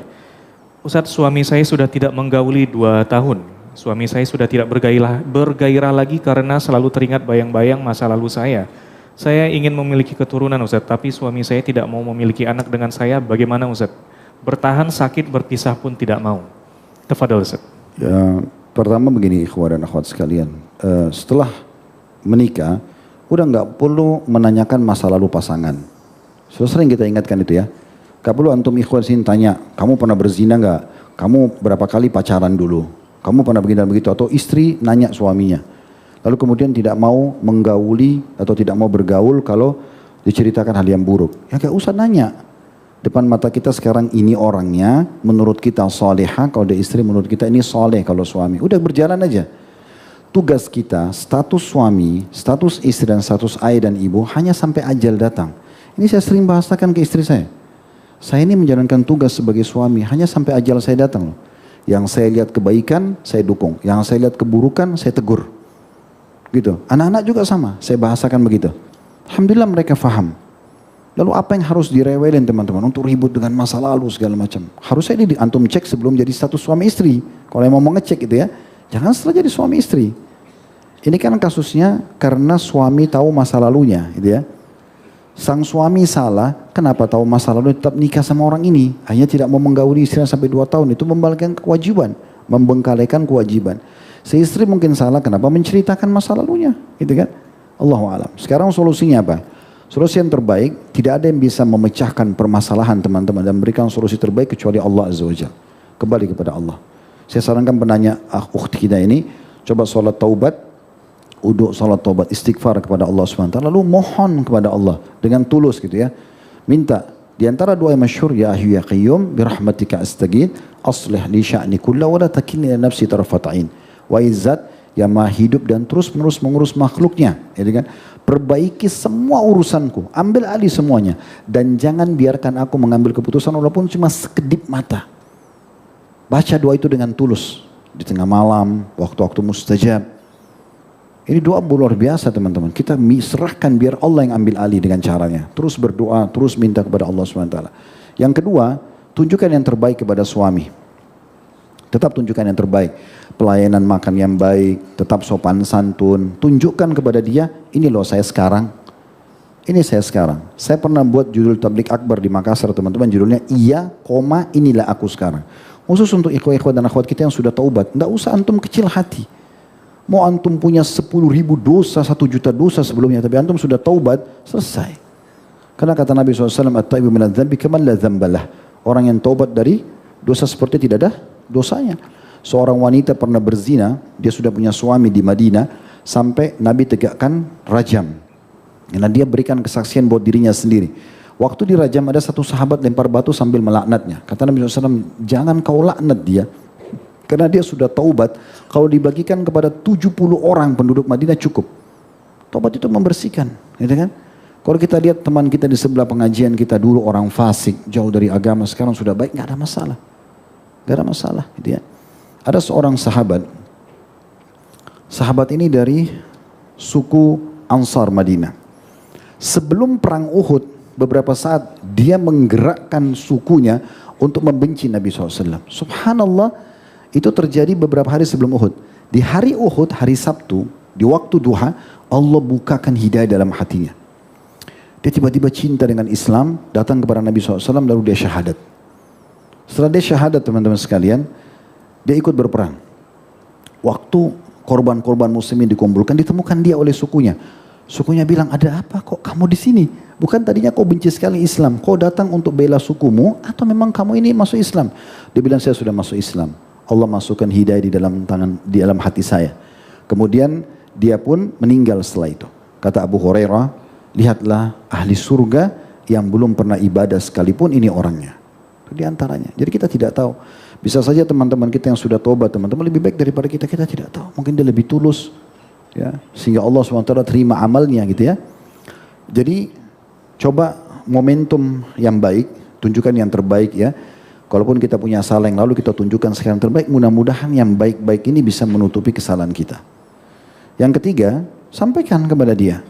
Ustaz, suami saya sudah tidak menggauli 2 tahun. Suami saya sudah tidak bergairah lagi karena selalu teringat bayang-bayang masa lalu saya. Saya ingin memiliki keturunan Ustaz, tapi suami saya tidak mau memiliki anak dengan saya. Bagaimana Ustaz? Bertahan sakit, berpisah pun tidak mau. Tafadhol Ustaz. Ya, pertama begini ikhwah dan akhwat sekalian. Setelah menikah, udah nggak perlu menanyakan masa lalu pasangan. Sudah sering kita ingatkan itu ya. Gak perlu antum ikhwan sini tanya, kamu pernah berzina nggak? Kamu berapa kali pacaran dulu? Kamu pernah begini dan begitu? Atau istri nanya suaminya. Lalu kemudian tidak mau menggauli atau tidak mau bergaul kalau diceritakan hal yang buruk. Ya gak usah nanya. Depan mata kita sekarang ini orangnya, menurut kita salihah, kalau dia istri menurut kita ini saleh kalau suami. Udah berjalan aja. Tugas kita, status suami, status istri dan status ayah dan ibu hanya sampai ajal datang. Ini saya sering bahasakan ke istri saya. Saya ini menjalankan tugas sebagai suami hanya sampai ajal saya datang loh. Yang saya lihat kebaikan, saya dukung. Yang saya lihat keburukan, saya tegur. Gitu. Anak-anak juga sama, saya bahasakan begitu. Alhamdulillah mereka faham. Lalu apa yang harus direwelin teman-teman untuk ribut dengan masa lalu segala macam? Harusnya ini antum cek sebelum jadi status suami istri. Kalau yang mau ngecek gitu ya, jangan setelah jadi suami istri. Ini kan kasusnya karena suami tahu masa lalunya gitu ya. Sang suami salah, kenapa tahu masa lalu tetap nikah sama orang ini? Hanya tidak mau menggauli istrinya sampai 2 tahun, itu membalikan kewajiban, membengkalikan kewajiban. Si istri mungkin salah, kenapa menceritakan masa lalunya? Gitu kan? Allahu a'lam. Sekarang solusinya apa? Solusi yang terbaik, tidak ada yang bisa memecahkan permasalahan teman-teman dan memberikan solusi terbaik kecuali Allah Azza wa Jalla. Kembali kepada Allah. Saya sarankan penanya ukhti kita ini, coba sholat taubat, uduk sholat taubat, istighfar kepada Allah SWT, lalu mohon kepada Allah dengan tulus gitu ya. Minta, di antara doa yang masyhur, ya Hayyu ya Qayyum, birahmatika astaghith, aslih li sya'ni kulla wa la takilni ila nafsi tarfata'in. Wa izzat, yang maha hidup dan terus menerus mengurus makhluknya. Gitu kan? Perbaiki semua urusanku, ambil alih semuanya. Dan jangan biarkan aku mengambil keputusan walaupun cuma sekedip mata. Baca doa itu dengan tulus. Di tengah malam, waktu-waktu mustajab. Ini doa luar biasa teman-teman. Kita serahkan biar Allah yang ambil alih dengan caranya. Terus berdoa, terus minta kepada Allah SWT. Yang kedua, tunjukkan yang terbaik kepada suami. Tetap tunjukkan yang terbaik. Pelayanan makan yang baik, tetap sopan santun. Tunjukkan kepada dia, ini loh saya sekarang. Ini saya sekarang. Saya pernah buat judul tablik akbar di Makassar teman-teman. Judulnya, iya, inilah aku sekarang. Khusus untuk ikhwah-ikhwah dan akhwat kita yang sudah taubat. Tidak usah antum kecil hati. Mau antum punya 10.000 dosa, 1 juta dosa sebelumnya. Tapi antum sudah taubat, selesai. Karena kata Nabi SAW, At-taibu minadz dzambi kaman la dzambalah. Orang yang taubat dari dosa seperti tidak ada dosanya. Seorang wanita pernah berzina, dia sudah punya suami di Madinah, sampai Nabi tegakkan rajam. Karena dia berikan kesaksian buat dirinya sendiri. Waktu dirajam ada satu sahabat lempar batu sambil melaknatnya. Kata Nabi SAW, jangan kau laknat dia. Karena dia sudah taubat, kalau dibagikan kepada 70 orang penduduk Madinah cukup. Taubat itu membersihkan, gitu kan? Kalau kita lihat teman kita di sebelah pengajian kita dulu orang fasik, jauh dari agama, sekarang sudah baik, nggak ada masalah. Nggak ada masalah, gitu ya. Ada seorang sahabat. Sahabat ini dari suku Ansar Madinah. Sebelum perang Uhud, beberapa saat dia menggerakkan sukunya untuk membenci Nabi SAW. Subhanallah, itu terjadi beberapa hari sebelum Uhud. Di hari Uhud, hari Sabtu, di waktu duha, Allah bukakan hidayah dalam hatinya. Dia tiba-tiba cinta dengan Islam, datang kepada Nabi SAW lalu dia syahadat. Setelah dia syahadat teman-teman sekalian, dia ikut berperang. Waktu korban-korban muslimin dikumpulkan, ditemukan dia oleh sukunya. Sukunya bilang, ada apa kok kamu di sini? Bukan tadinya kau benci sekali Islam, kau datang untuk bela sukumu atau memang kamu ini masuk Islam? Dia bilang, saya sudah masuk Islam. Allah masukkan hidayah di dalam hati saya. Kemudian dia pun meninggal setelah itu. Kata Abu Hurairah, lihatlah ahli surga yang belum pernah ibadah sekalipun ini orangnya. Itu di antaranya. Jadi kita tidak tahu. Bisa saja teman-teman kita yang sudah tobat, teman-teman lebih baik daripada kita tidak tahu. Mungkin dia lebih tulus, ya, sehingga Allah SWT terima amalnya gitu ya. Jadi coba momentum yang baik, tunjukkan yang terbaik ya. Kalaupun kita punya salah yang lalu kita tunjukkan sekarang terbaik, mudah-mudahan yang baik-baik ini bisa menutupi kesalahan kita. Yang ketiga, sampaikan kepada dia.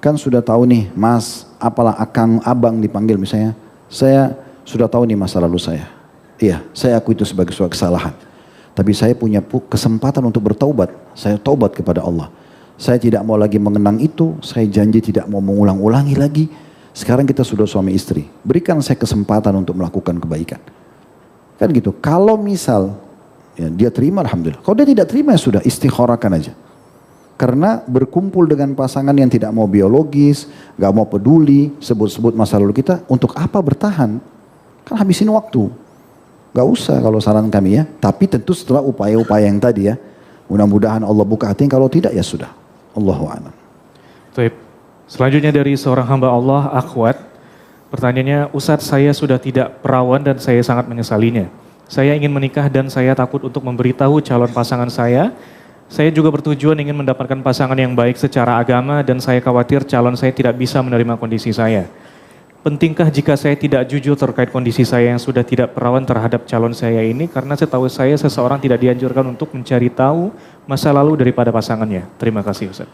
Kan sudah tahu nih, mas, apalah akang, abang dipanggil misalnya. Saya sudah tahu nih masa lalu saya. Iya, saya akui itu sebagai suatu kesalahan. Tapi saya punya kesempatan untuk bertaubat. Saya taubat kepada Allah. Saya tidak mau lagi mengenang itu. Saya janji tidak mau mengulang-ulangi lagi. Sekarang kita sudah suami istri. Berikan saya kesempatan untuk melakukan kebaikan. Kan gitu. Kalau misal ya, dia terima, alhamdulillah. Kalau dia tidak terima ya sudah, istikharahkan aja. Karena berkumpul dengan pasangan yang tidak mau biologis, gak mau peduli, sebut-sebut masa lalu kita, untuk apa bertahan? Kan habisin waktu. Gak usah kalau saran kami ya. Tapi tentu setelah upaya-upaya yang tadi ya. Mudah-mudahan Allah buka hati. Kalau tidak ya sudah. Allahu a'lam. Baik. Selanjutnya dari seorang hamba Allah, Akhwat. Pertanyaannya, Ustadz, saya sudah tidak perawan dan saya sangat menyesalinya. Saya ingin menikah dan saya takut untuk memberitahu calon pasangan saya. Saya juga bertujuan ingin mendapatkan pasangan yang baik secara agama dan saya khawatir calon saya tidak bisa menerima kondisi saya. Pentingkah jika saya tidak jujur terkait kondisi saya yang sudah tidak perawan terhadap calon saya ini? Karena setahu saya seseorang tidak dianjurkan untuk mencari tahu masa lalu daripada pasangannya. Terima kasih Ustaz.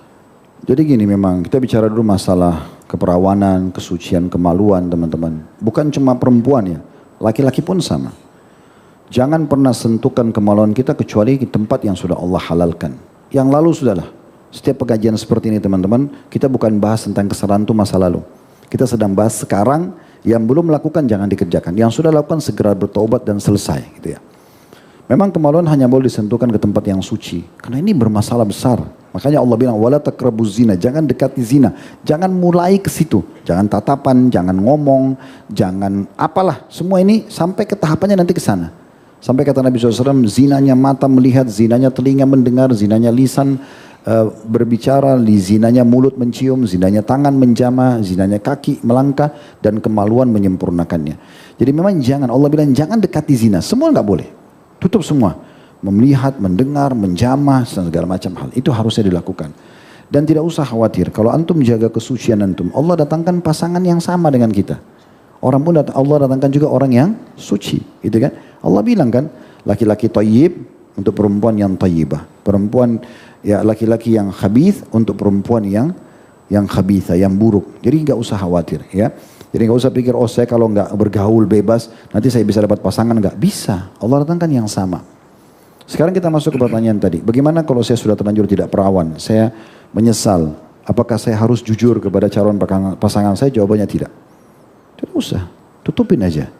Jadi gini memang, kita bicara dulu masalah keperawanan, kesucian, kemaluan teman-teman. Bukan cuma perempuan ya, laki-laki pun sama. Jangan pernah sentuhkan kemaluan kita kecuali di tempat yang sudah Allah halalkan. Yang lalu sudahlah. Setiap pengajian seperti ini teman-teman, kita bukan bahas tentang kesalahan itu masa lalu. Kita sedang bahas sekarang, yang belum melakukan jangan dikerjakan. Yang sudah lakukan segera bertaubat dan selesai gitu ya. Memang kemaluan hanya boleh disentuhkan ke tempat yang suci. Karena ini bermasalah besar. Makanya Allah bilang, wala taqrabuz zina, jangan dekati zina. Jangan mulai ke situ. Jangan tatapan, jangan ngomong, jangan apalah. Semua ini sampai ke tahapannya nanti ke sana. Sampai kata Nabi SAW, zinanya mata melihat, zinanya telinga mendengar, zinanya lisan berbicara, zinanya mulut mencium, zinanya tangan menjamah, zinanya kaki melangkah, dan kemaluan menyempurnakannya. Jadi memang jangan, Allah bilang jangan dekati zina, semua nggak boleh, tutup semua, melihat, mendengar, menjamah, dan segala macam hal, itu harusnya dilakukan. Dan tidak usah khawatir, kalau antum jaga kesucian antum, Allah datangkan pasangan yang sama dengan kita. Orang pun Allah datangkan juga orang yang suci, gitu kan? Allah bilang kan, laki-laki thayyib untuk perempuan yang thayyibah, perempuan ya laki-laki yang khabith untuk perempuan yang khabitha, yang buruk. Jadi nggak usah khawatir ya. Jadi nggak usah pikir, oh saya kalau nggak bergaul bebas nanti saya bisa dapat pasangan, nggak bisa. Allah datangkan yang sama. Sekarang kita masuk ke pertanyaan tadi. Bagaimana kalau saya sudah terlanjur tidak perawan? Saya menyesal. Apakah saya harus jujur kepada calon pasangan saya? Jawabannya tidak. Tidak usah. Tutupin aja.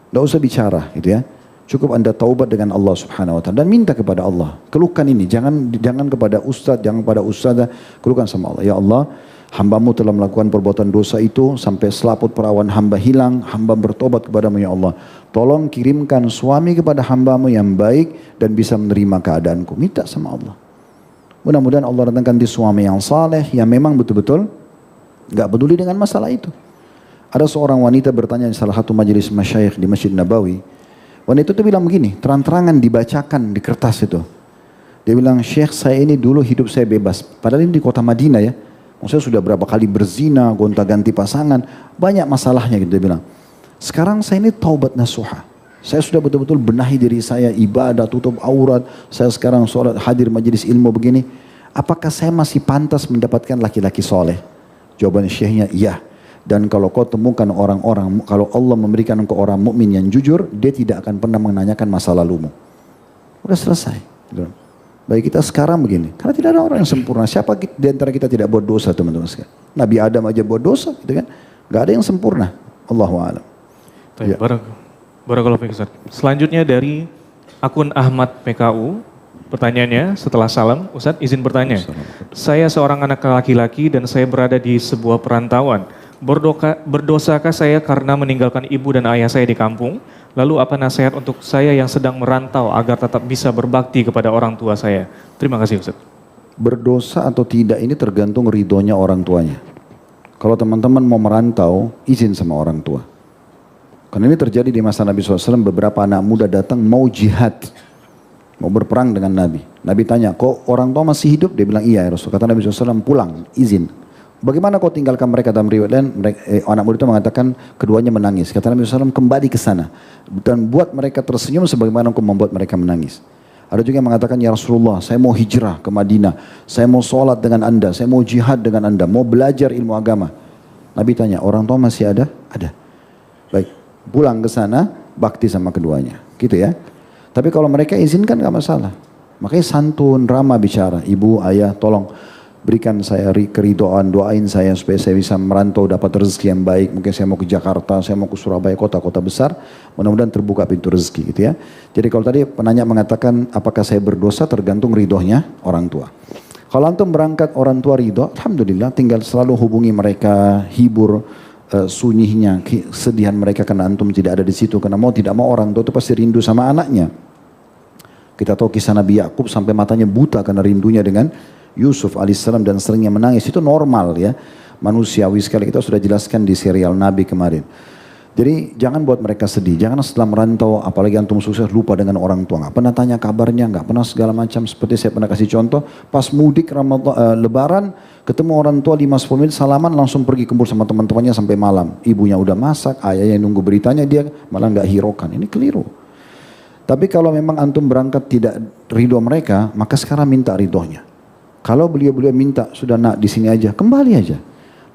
Tidak usah bicara gitu ya. Cukup Anda taubat dengan Allah Subhanahu wa taala dan minta kepada Allah. Keluhkan ini, jangan kepada ustaz, jangan kepada ustazah, keluhkan sama Allah. Ya Allah, hamba-Mu telah melakukan perbuatan dosa itu sampai selaput perawan hamba hilang, hamba bertobat kepadamu ya Allah. Tolong kirimkan suami kepada hamba-Mu yang baik dan bisa menerima keadaanku. Minta sama Allah. Mudah-mudahan Allah datangkan di suami yang saleh yang memang betul-betul enggak peduli dengan masalah itu. Ada seorang wanita bertanya di salah satu majelis masyayikh di Masjid Nabawi. Wanita itu bilang begini, terang-terangan dibacakan di kertas itu. Dia bilang, Syekh saya ini dulu hidup saya bebas. Padahal ini di kota Madinah ya. Maksudnya sudah berapa kali berzina, gonta-ganti pasangan. Banyak masalahnya gitu dia bilang. Sekarang saya ini taubat nasuha. Saya sudah betul-betul benahi diri saya, ibadah, tutup aurat. Saya sekarang sholat, hadir majelis ilmu begini. Apakah saya masih pantas mendapatkan laki-laki soleh? Jawaban syekhnya, iya. Dan kalau kau temukan orang-orang, kalau Allah memberikan engkau orang mukmin yang jujur, dia tidak akan pernah menanyakan masa lalumu. Udah selesai. Baik kita sekarang begini, karena tidak ada orang yang sempurna. Siapa di antara kita tidak buat dosa teman-teman sekalian? Nabi Adam aja buat dosa, gitu kan? Gak ada yang sempurna. Allahu a'lam. Ya. Barakallahu fiik, Ustaz. Selanjutnya dari akun Ahmad PKU. Pertanyaannya setelah salam, Ustaz izin bertanya. Saya seorang anak laki-laki dan saya berada di sebuah perantauan. Berdosakah saya karena meninggalkan ibu dan ayah saya di kampung? Lalu apa nasihat untuk saya yang sedang merantau agar tetap bisa berbakti kepada orang tua saya? Terima kasih, Ustaz. Berdosa atau tidak ini tergantung ridhonya orang tuanya. Kalau teman-teman mau merantau, izin sama orang tua. Karena ini terjadi di masa Nabi SAW, beberapa anak muda datang mau jihad. Mau berperang dengan Nabi. Nabi tanya, kok orang tua masih hidup? Dia bilang, iya ya Rasul. Kata Nabi SAW, pulang, izin. Bagaimana kau tinggalkan mereka dalam riwayat lain? Anak muda itu mengatakan keduanya menangis. Kata Nabi SAW, kembali ke sana. Dan buat mereka tersenyum sebagaimana kau membuat mereka menangis. Ada juga yang mengatakan, ya Rasulullah, saya mau hijrah ke Madinah. Saya mau sholat dengan anda. Saya mau jihad dengan anda. Mau belajar ilmu agama. Nabi tanya, orang tua masih ada? Ada. Baik, pulang ke sana, bakti sama keduanya. Gitu ya. Tapi kalau mereka izinkan gak masalah. Makanya santun, ramah bicara. Ibu, ayah, tolong berikan saya keridoan, doain saya supaya saya bisa merantau dapat rezeki yang baik. Mungkin saya mau ke Jakarta, saya mau ke Surabaya, kota-kota besar. Mudah-mudahan terbuka pintu rezeki gitu ya. Jadi kalau tadi penanya mengatakan apakah saya berdosa, tergantung ridhonya orang tua. Kalau antum berangkat orang tua ridho, alhamdulillah tinggal selalu hubungi mereka, hibur sunnihnya, kesedihan mereka karena antum tidak ada di situ. Karena mau tidak mau orang tua itu pasti rindu sama anaknya. Kita tahu kisah Nabi Yakub sampai matanya buta karena rindunya dengan Yusuf alaihissalam dan seringnya menangis. Itu normal ya, manusiawi sekali. Kita sudah jelaskan di serial Nabi kemarin. Jadi jangan buat mereka sedih. Jangan setelah merantau, apalagi antum sukses, lupa dengan orang tua. Nggak pernah tanya kabarnya, nggak pernah segala macam. Seperti saya pernah kasih contoh, pas mudik Lebaran, ketemu orang tua 5-10 menit, salaman, langsung pergi kumpul sama teman-temannya sampai malam. Ibunya udah masak, ayahnya nunggu beritanya, dia malah nggak hiraukan. Ini keliru. Tapi kalau memang antum berangkat tidak ridho mereka, maka sekarang minta ridhonya. Kalau beliau-beliau minta, sudah nak di sini aja, kembali aja.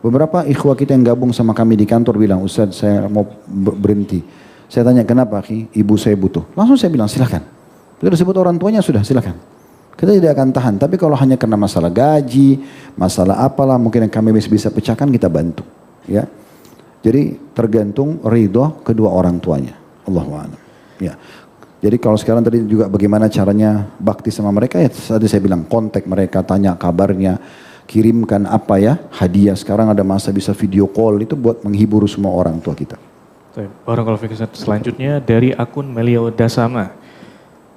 Beberapa ikhwah kita yang gabung sama kami di kantor bilang, Ustaz saya mau berhenti. Saya tanya kenapa Ki? Ibu saya butuh. Langsung saya bilang silakan. Sudah disebut orang tuanya sudah silakan. Kita tidak akan tahan. Tapi kalau hanya karena masalah gaji, masalah apalah mungkin yang kami bisa pecahkan, kita bantu. Ya. Jadi tergantung ridho kedua orang tuanya. Allahu a'lam. Ya. Jadi kalau sekarang tadi juga bagaimana caranya bakti sama mereka, ya tadi saya bilang kontak mereka, tanya kabarnya, kirimkan apa ya, hadiah. Sekarang ada masa bisa video call, itu buat menghibur semua orang tua kita. Barakallahu fiik Ustaz. Selanjutnya dari akun Melio Dasama.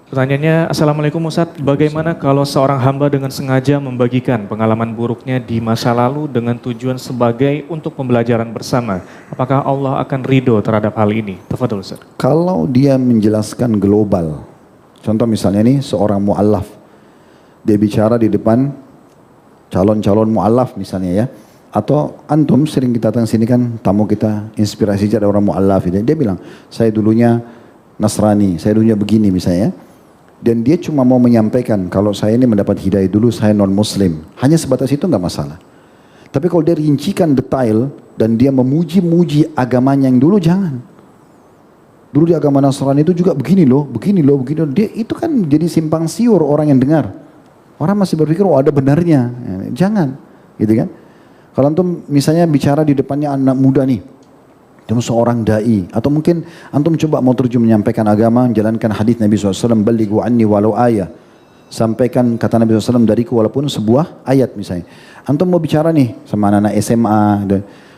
Pertanyaannya, Assalamualaikum Ustaz, bagaimana kalau seorang hamba dengan sengaja membagikan pengalaman buruknya di masa lalu dengan tujuan sebagai untuk pembelajaran bersama? Apakah Allah akan ridho terhadap hal ini? Tafadhol Ustaz. Kalau dia menjelaskan global, contoh misalnya nih seorang mu'allaf, dia bicara di depan calon-calon mu'allaf misalnya ya, atau antum sering kita datang sini kan tamu kita inspirasi ada orang mu'allaf, dia bilang saya dulunya Nasrani, saya dulunya begini misalnya. Dan dia cuma mau menyampaikan kalau saya ini mendapat hidayah dulu, saya non muslim. Hanya sebatas itu nggak masalah. Tapi kalau dia rincikan detail dan dia memuji-muji agamanya yang dulu, jangan. Dulu di agama Nasrani itu juga begini loh, begini loh, begini loh. Dia itu kan jadi simpang siur orang yang dengar. Orang masih berpikir oh ada benarnya. Jangan, gitu kan? Kalau antum misalnya bicara di depannya anak muda nih, cuma seorang da'i, atau mungkin antum coba mau terjun menyampaikan agama, menjalankan hadis Nabi SAW, balighu anni walau ayah, sampaikan kata Nabi SAW dariku walaupun sebuah ayat misalnya. Antum mau bicara nih sama anak-anak SMA,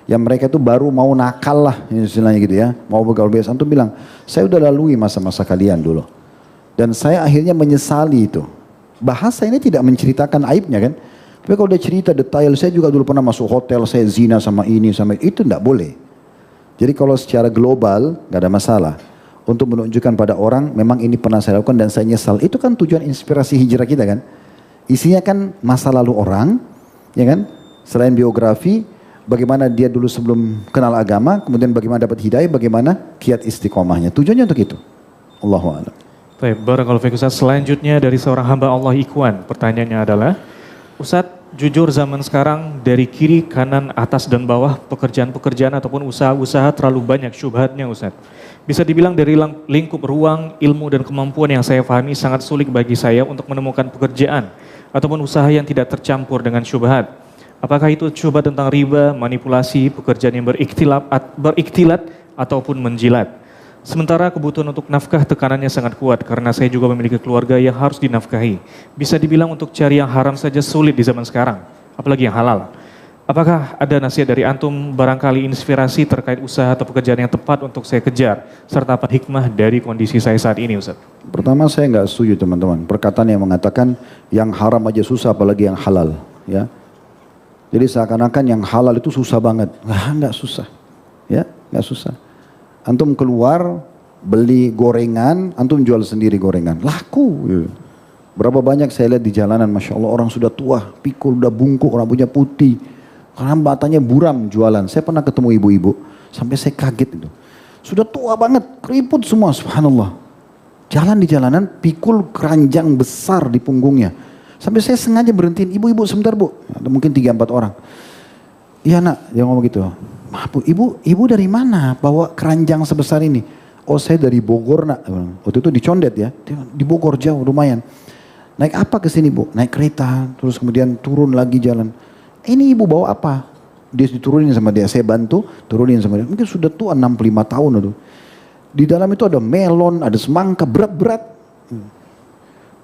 yang mereka itu baru mau nakal lah istilahnya gitu ya, mau bergaul biasa. Antum bilang, saya udah lalui masa-masa kalian dulu, dan saya akhirnya menyesali itu. Bahasa ini tidak menceritakan aibnya kan, tapi kalau dia cerita detail, saya juga dulu pernah masuk hotel, saya zina sama ini, sama itu tidak boleh. Jadi kalau secara global gak ada masalah. Untuk menunjukkan pada orang memang ini pernah saya lakukan dan saya nyesal. Itu kan tujuan inspirasi hijrah kita kan. Isinya kan masa lalu orang, ya kan. Selain biografi, bagaimana dia dulu sebelum kenal agama, kemudian bagaimana dapat hidayah, bagaimana kiat istiqomahnya. Tujuannya untuk itu. Allahu a'lam. Baik, barakallahu fiik Ustaz. Selanjutnya dari seorang hamba Allah Ikhwan. Pertanyaannya adalah, Ustaz, jujur zaman sekarang dari kiri, kanan, atas dan bawah pekerjaan-pekerjaan ataupun usaha-usaha terlalu banyak syubhatnya Ustaz. Bisa dibilang dari lingkup ruang, ilmu dan kemampuan yang saya pahami sangat sulit bagi saya untuk menemukan pekerjaan ataupun usaha yang tidak tercampur dengan syubhat. Apakah itu syubhat tentang riba, manipulasi, pekerjaan yang beriktilat ataupun menjilat? Sementara kebutuhan untuk nafkah tekanannya sangat kuat karena saya juga memiliki keluarga yang harus dinafkahi. Bisa dibilang untuk cari yang haram saja sulit di zaman sekarang, apalagi yang halal. Apakah ada nasihat dari antum barangkali inspirasi terkait usaha atau pekerjaan yang tepat untuk saya kejar serta apa hikmah dari kondisi saya saat ini, Ustaz? Pertama, saya nggak setuju teman-teman. Perkataan yang mengatakan yang haram aja susah apalagi yang halal. Ya, jadi seakan-akan yang halal itu susah banget. Nggak susah. Ya, nggak susah. Antum keluar beli gorengan, antum jual sendiri gorengan, laku. Berapa banyak saya lihat di jalanan, Masya Allah, orang sudah tua, pikul, udah bungkuk, rambutnya putih, karena matanya buram jualan. Saya pernah ketemu ibu-ibu, sampai saya kaget itu. Sudah tua banget, keriput semua, subhanallah. Jalan di jalanan, pikul keranjang besar di punggungnya. Sampai saya sengaja berhentiin, ibu-ibu sebentar bu, ada mungkin 3-4 orang. Iya nak, dia ngomong gitu. Maaf bu, ibu dari mana bawa keranjang sebesar ini? Oh saya dari Bogor nak. Waktu itu di Condet ya, di Bogor jauh lumayan. Naik apa ke sini bu? Naik kereta, terus kemudian turun lagi jalan. Ini ibu bawa apa? Dia diturunin sama dia, saya bantu turunin sama dia. Mungkin sudah tua 65 tahun itu. Di dalam itu ada melon, ada semangka berat-berat.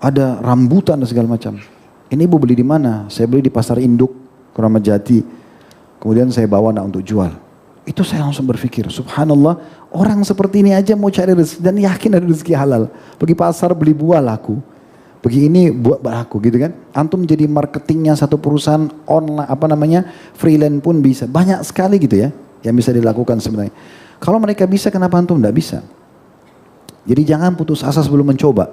Ada rambutan dan segala macam. Ini ibu beli di mana? Saya beli di Pasar Induk, Kramat Jati. Kemudian saya bawa nak untuk jual. Itu saya langsung berpikir, subhanallah, orang seperti ini aja mau cari rezeki dan yakin ada rezeki halal. Pergi pasar beli buah laku. Pergi ini buat laku gitu kan. Antum jadi marketingnya satu perusahaan online, freelance pun bisa. Banyak sekali gitu ya yang bisa dilakukan sebenarnya. Kalau mereka bisa, kenapa antum tidak bisa? Jadi jangan putus asa sebelum mencoba.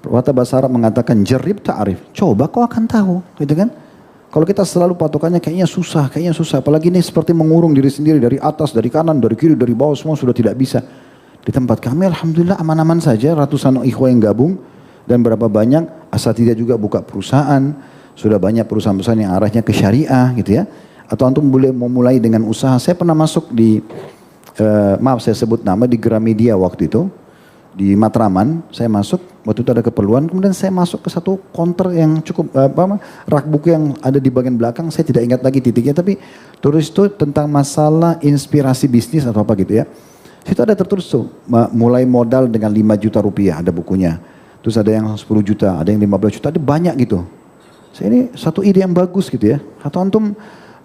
Perwata bahasa Arab mengatakan jarib ta'arif. Coba kau akan tahu, gitu kan? Kalau kita selalu patokannya kayaknya susah. Apalagi ini seperti mengurung diri sendiri dari atas, dari kanan, dari kiri, dari bawah semua sudah tidak bisa. Di tempat kami alhamdulillah aman-aman saja, ratusan ikhwah yang gabung dan berapa banyak asatidzah juga buka perusahaan. Sudah banyak perusahaan-perusahaan yang arahnya ke syariah gitu ya. Atau antum boleh memulai dengan usaha. Saya pernah masuk di, maaf saya sebut nama, di Gramedia waktu itu. Di Matraman, saya masuk, waktu itu ada keperluan, kemudian saya masuk ke satu counter yang cukup, rak buku yang ada di bagian belakang, saya tidak ingat lagi titiknya, tapi tulis itu tentang masalah inspirasi bisnis atau apa gitu ya. Situ ada tertulis tuh, mulai modal dengan 5 juta rupiah, ada bukunya. Terus ada yang 10 juta, ada yang 15 juta, ada banyak gitu. Saya ini satu ide yang bagus gitu ya. Atau antum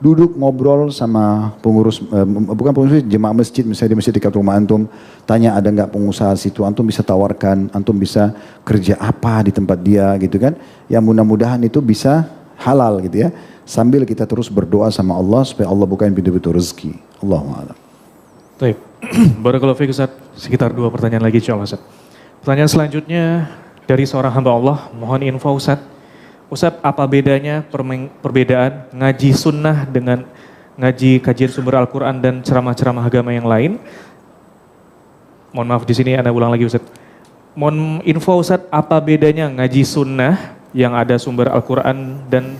duduk ngobrol sama pengurus, bukan pengurus, jemaah masjid, misalnya di masjid dekat rumah antum, tanya ada nggak pengusaha situ, antum bisa tawarkan, antum bisa kerja apa di tempat dia gitu kan, yang mudah-mudahan itu bisa halal gitu ya, sambil kita terus berdoa sama Allah supaya Allah bukain pintu-pintu rezeki. Allahu a'lam. Baik, barakallahu fiik Ustaz, sekitar 2 pertanyaan lagi insyaallah Ustaz. Pertanyaan selanjutnya dari seorang hamba Allah, mohon info Ustaz. Ustaz, apa bedanya perbedaan ngaji sunnah dengan ngaji kajian sumber Al-Quran dan ceramah-ceramah agama yang lain? Mohon maaf di sini Anda ulang lagi Ustaz. Mohon info Ustaz, apa bedanya ngaji sunnah yang ada sumber Al-Quran dan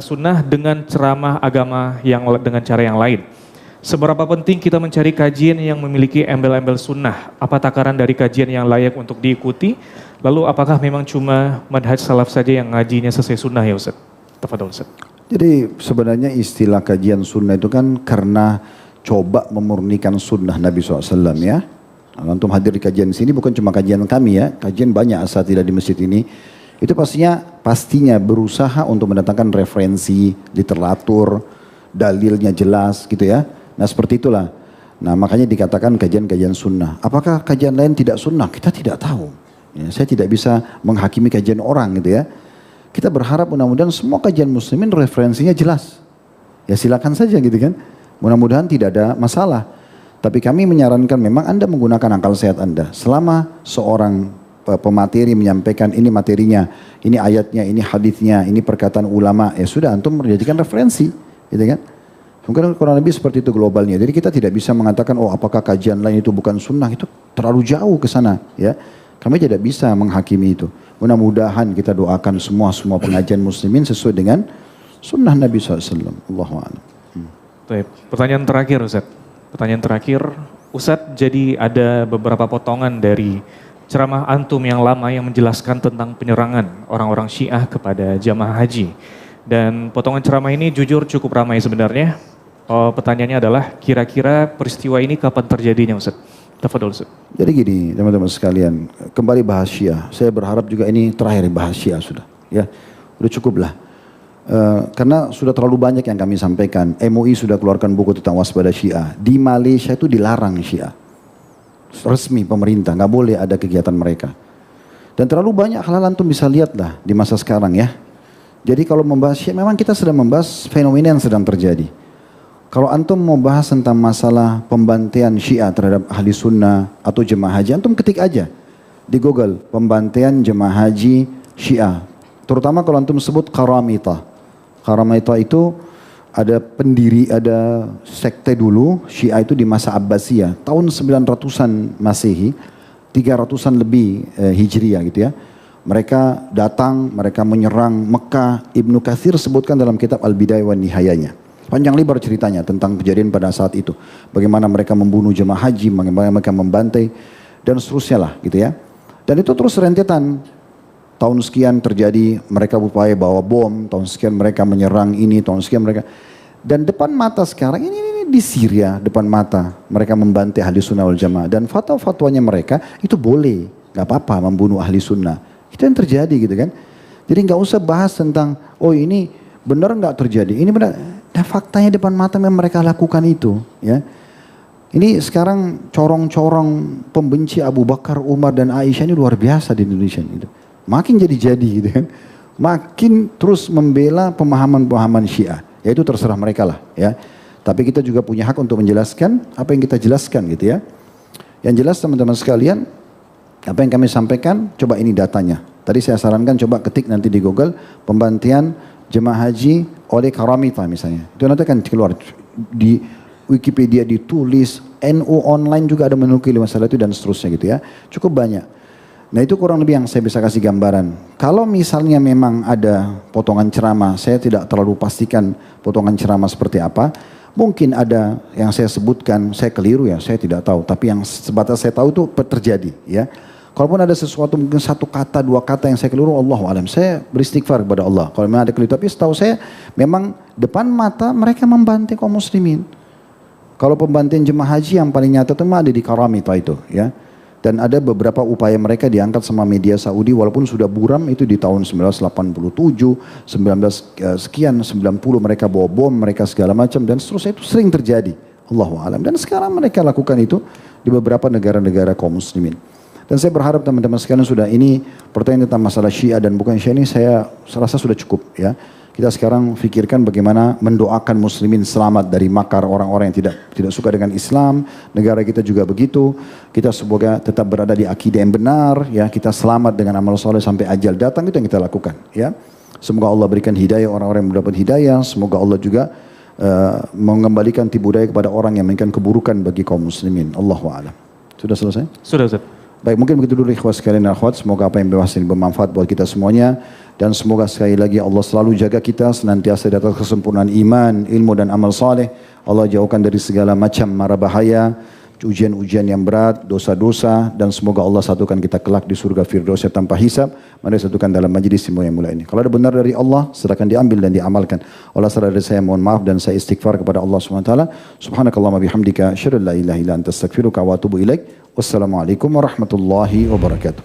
sunnah dengan ceramah agama yang dengan cara yang lain? Seberapa penting kita mencari kajian yang memiliki embel-embel sunnah? Apa takaran dari kajian yang layak untuk diikuti? Lalu apakah memang cuma manhaj salaf saja yang ngajinya sesuai sunnah ya Ustaz? Tafadhol Ustaz. Jadi sebenarnya istilah kajian sunnah itu kan karena coba memurnikan sunnah Nabi SAW ya. Antum hadir di kajian sini bukan cuma kajian kami ya, kajian banyak asatidzah di masjid ini. Itu pastinya berusaha untuk mendatangkan referensi, literatur, dalilnya jelas gitu ya. Nah seperti itulah. Nah makanya dikatakan kajian-kajian sunnah. Apakah kajian lain tidak sunnah? Kita tidak tahu. Ya, saya tidak bisa menghakimi kajian orang gitu ya. Kita berharap mudah-mudahan semua kajian muslimin referensinya jelas. Ya silakan saja gitu kan. Mudah-mudahan tidak ada masalah. Tapi kami menyarankan memang Anda menggunakan akal sehat Anda. Selama seorang pemateri menyampaikan ini materinya, ini ayatnya, ini hadisnya, ini perkataan ulama, ya sudah antum menjadikan referensi, gitu kan? Mungkin kurang lebih seperti itu globalnya. Jadi kita tidak bisa mengatakan oh apakah kajian lain itu bukan sunnah, itu terlalu jauh ke sana, ya. Kami tidak bisa menghakimi itu. Mudah-mudahan kita doakan semua pengajian muslimin sesuai dengan sunnah Nabi SAW. Allahu a'lam. Baik, pertanyaan terakhir Ustaz. Pertanyaan terakhir, Ustaz, jadi ada beberapa potongan dari ceramah antum yang lama yang menjelaskan tentang penyerangan orang-orang Syiah kepada jamaah haji. Dan potongan ceramah ini jujur cukup ramai sebenarnya. Pertanyaannya adalah kira-kira peristiwa ini kapan terjadinya Ustaz? Tafadhol Ustaz. Jadi gini teman-teman sekalian, kembali bahas Syiah. Saya berharap juga ini terakhir bahas Syiah sudah. Ya, udah cukup lah. Karena sudah terlalu banyak yang kami sampaikan. MUI sudah keluarkan buku tentang waspada Syiah. Di Malaysia itu dilarang Syiah. Resmi pemerintah, nggak boleh ada kegiatan mereka. Dan terlalu banyak hal-hal antum bisa lihat lah di masa sekarang ya. Jadi kalau membahas Syiah, memang kita sedang membahas fenomena yang sedang terjadi. Kalau antum mau bahas tentang masalah pembantaian Syiah terhadap ahli sunnah atau jemaah haji, antum ketik aja di Google, pembantaian jemaah haji Syiah. Terutama kalau antum sebut Karamita. Karamita itu ada pendiri, ada sekte dulu, Syiah itu di masa Abbasiyah. Tahun 900-an Masehi, 300-an lebih Hijriah gitu ya. Mereka datang, mereka menyerang Mekah. Ibnu Katsir sebutkan dalam kitab Al-Bidayah wa Nihayahnya. Panjang lebar ceritanya tentang kejadian pada saat itu. Bagaimana mereka membunuh jemaah haji, bagaimana mereka membantai, dan seterusnya lah gitu ya. Dan itu terus rentetan. Tahun sekian terjadi mereka berupaya bawa bom, tahun sekian mereka menyerang ini, tahun sekian mereka. Dan depan mata sekarang ini di Syria, depan mata mereka membantai ahli sunnah wal jamaah. Dan fatwa-fatwanya mereka itu boleh, gak apa-apa membunuh ahli sunnah. Itu yang terjadi gitu kan. Jadi gak usah bahas tentang, oh ini benar gak terjadi, ini benar. Nah faktanya depan mata memang mereka lakukan itu ya. Ini sekarang corong-corong pembenci Abu Bakar, Umar dan Aisyah ini luar biasa di Indonesia gitu. Makin jadi-jadi gitu kan. Makin terus membela pemahaman-pemahaman Syiah. Ya itu terserah mereka lah ya. Tapi kita juga punya hak untuk menjelaskan apa yang kita jelaskan gitu ya. Yang jelas teman-teman sekalian, apa yang kami sampaikan, coba ini datanya. Tadi saya sarankan coba ketik nanti di Google, pembantaian jemaah haji oleh Karamita misalnya. Itu nanti akan keluar di Wikipedia ditulis, NU online juga ada menukil masalah itu dan seterusnya gitu ya. Cukup banyak. Nah itu kurang lebih yang saya bisa kasih gambaran. Kalau misalnya memang ada potongan ceramah, saya tidak terlalu pastikan potongan ceramah seperti apa. Mungkin ada yang saya sebutkan, saya keliru ya, saya tidak tahu. Tapi yang sebatas saya tahu itu terjadi ya. Kalaupun ada sesuatu mungkin satu kata, dua kata yang saya keliru, Allahu a'lam. Saya beristighfar kepada Allah. Kalau memang ada keliru, tapi setahu saya memang depan mata mereka membantai kaum muslimin. Kalau pembantaian jemaah haji yang paling nyata itu ada di Karamita itu ya. Dan ada beberapa upaya mereka diangkat sama media Saudi walaupun sudah buram itu di tahun 1987, 19 sekian, 90 mereka bawa bom, mereka segala macam dan seterusnya itu sering terjadi. Allahu a'lam. Dan sekarang mereka lakukan itu di beberapa negara-negara kaum muslimin. Dan saya berharap teman-teman sekalian sudah ini pertanyaan tentang masalah Syiah dan bukan Syiah ini saya rasa sudah cukup ya. Kita sekarang pikirkan bagaimana mendoakan muslimin selamat dari makar orang-orang yang tidak suka dengan Islam. Negara kita juga begitu. Kita semoga tetap berada di akidah yang benar ya. Kita selamat dengan amal soleh sampai ajal datang, itu yang kita lakukan ya. Semoga Allah berikan hidayah orang-orang yang mendapat hidayah. Semoga Allah juga mengembalikan tipu daya kepada orang yang menginginkan keburukan bagi kaum muslimin. Allahu a'lam. Sudah selesai? Sudah Ustaz. Baik, mungkin begitu dulu ikhwas sekalian dan akhwat. Semoga apa yang dibahas ini bermanfaat buat kita semuanya. Dan semoga sekali lagi Allah selalu jaga kita senantiasa di atas kesempurnaan iman, ilmu dan amal saleh. Allah jauhkan dari segala macam mara bahaya, ujian-ujian yang berat, dosa-dosa. Dan semoga Allah satukan kita kelak di surga Firdausnya tanpa hisab. Mari satukan dalam majlis yang mulia ini. Kalau ada benar dari Allah, silakan diambil dan diamalkan. Allah salah dari saya mohon maaf dan saya istighfar kepada Allah SWT. Subhanakallahumma bihamdika, asyhadu an la ilaha illa anta astaghfiruka wa atubu ilaik. Wassalamualaikum warahmatullahi wabarakatuh.